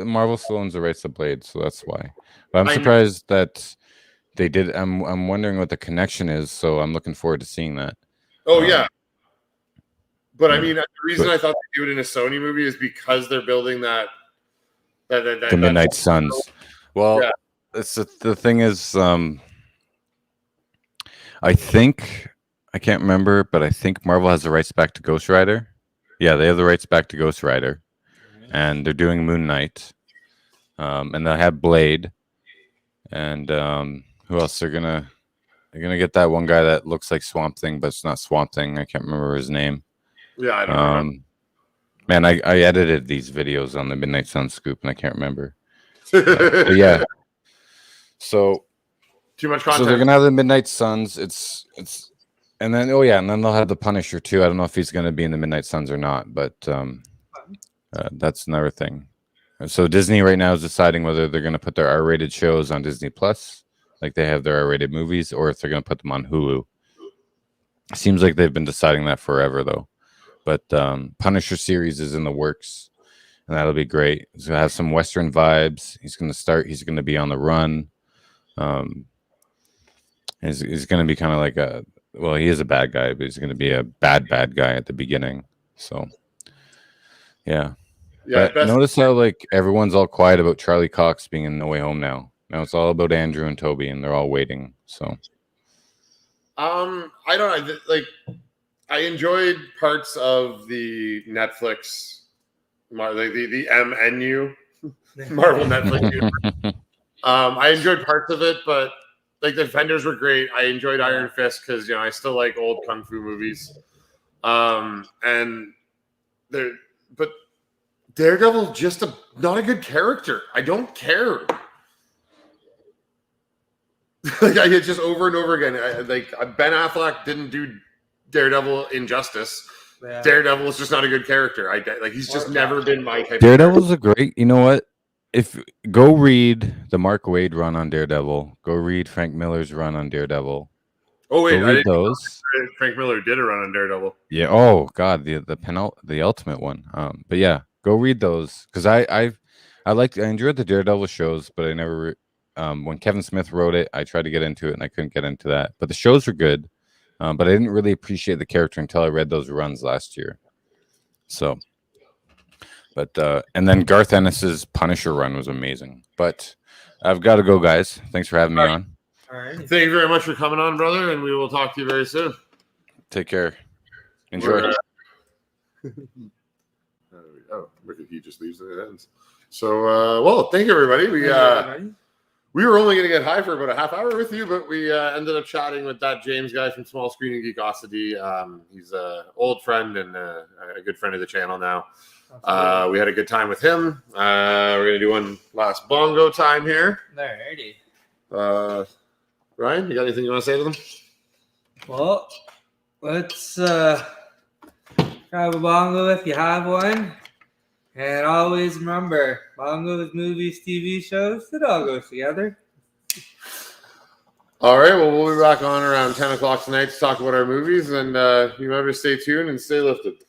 Marvel still owns the rights to Blade, so that's why. But I'm surprised that they did. I'm wondering what the connection is, so I'm looking forward to seeing that. Oh yeah, but I mean, the reason I thought they do it in a Sony movie is because they're building the Midnight Suns. Well, it's the thing is, I think I can't remember, but I think Marvel has the rights back to Ghost Rider. Yeah, they have the rights back to Ghost Rider, and they're doing Moon Knight, and they have Blade, and who else? They're gonna get that one guy that looks like Swamp Thing, but it's not Swamp Thing. I can't remember his name. Yeah, I don't remember. Man, I edited these videos on the Midnight Sun Scoop, and I can't remember. But yeah. So too much content. So they're gonna have the Midnight Suns. It's and then and then they'll have the Punisher too. I don't know if he's gonna be in the Midnight Suns or not, but that's another thing. So Disney right now is deciding whether they're gonna put their R-rated shows on Disney Plus, like they have their R-rated movies, or if they're gonna put them on Hulu. Seems like they've been deciding that forever though. But Punisher series is in the works, and that'll be great. He's gonna have some Western vibes. He's gonna be on the run. He's gonna be kind of like he is a bad guy, but he's gonna be a bad guy at the beginning. So yeah. Notice how like everyone's all quiet about Charlie Cox being in No Way Home now. Now it's all about Andrew and Toby, and they're all waiting. So I don't know. Like, I enjoyed parts of the Netflix, the MNU, Marvel Netflix. I enjoyed parts of it, but like the Defenders were great. I enjoyed Iron Fist because I still like old kung fu movies. But Daredevil just not a good character. I don't care. Like I get just over and over again. Ben Affleck didn't do Daredevil injustice. Yeah. Daredevil is just not a good character. He's just never been my type. Daredevil's a great. You know what? If go read the Mark Waid run on Daredevil, go read Frank Miller's run on Daredevil. Oh wait, I didn't know Frank Miller did a run on Daredevil. Yeah. Oh God, the ultimate one. But yeah, go read those because I enjoyed the Daredevil shows, but I never. When Kevin Smith wrote it, I tried to get into it and I couldn't get into that. But the shows were good, but I didn't really appreciate the character until I read those runs last year. So. But and then Garth Ennis's Punisher run was amazing. But I've got to go, guys. Thanks for having me on. All right. Thank you very much for coming on, brother, and we will talk to you very soon. Take care. Enjoy. He just leaves and it ends. So, thank you, everybody. We were only going to get high for about a half hour with you, but we ended up chatting with that James guy from Small Screen and Geekosity. He's an old friend and a good friend of the channel now. We had a good time with him. We're going to do one last bongo time here. Alrighty. Ryan, you got anything you want to say to them? Well, let's grab a bongo if you have one. And always remember, bongos, movies, TV shows, it all goes together. All right, well, we'll be back on around 10 o'clock tonight to talk about our movies. And you remember, stay tuned and stay lifted.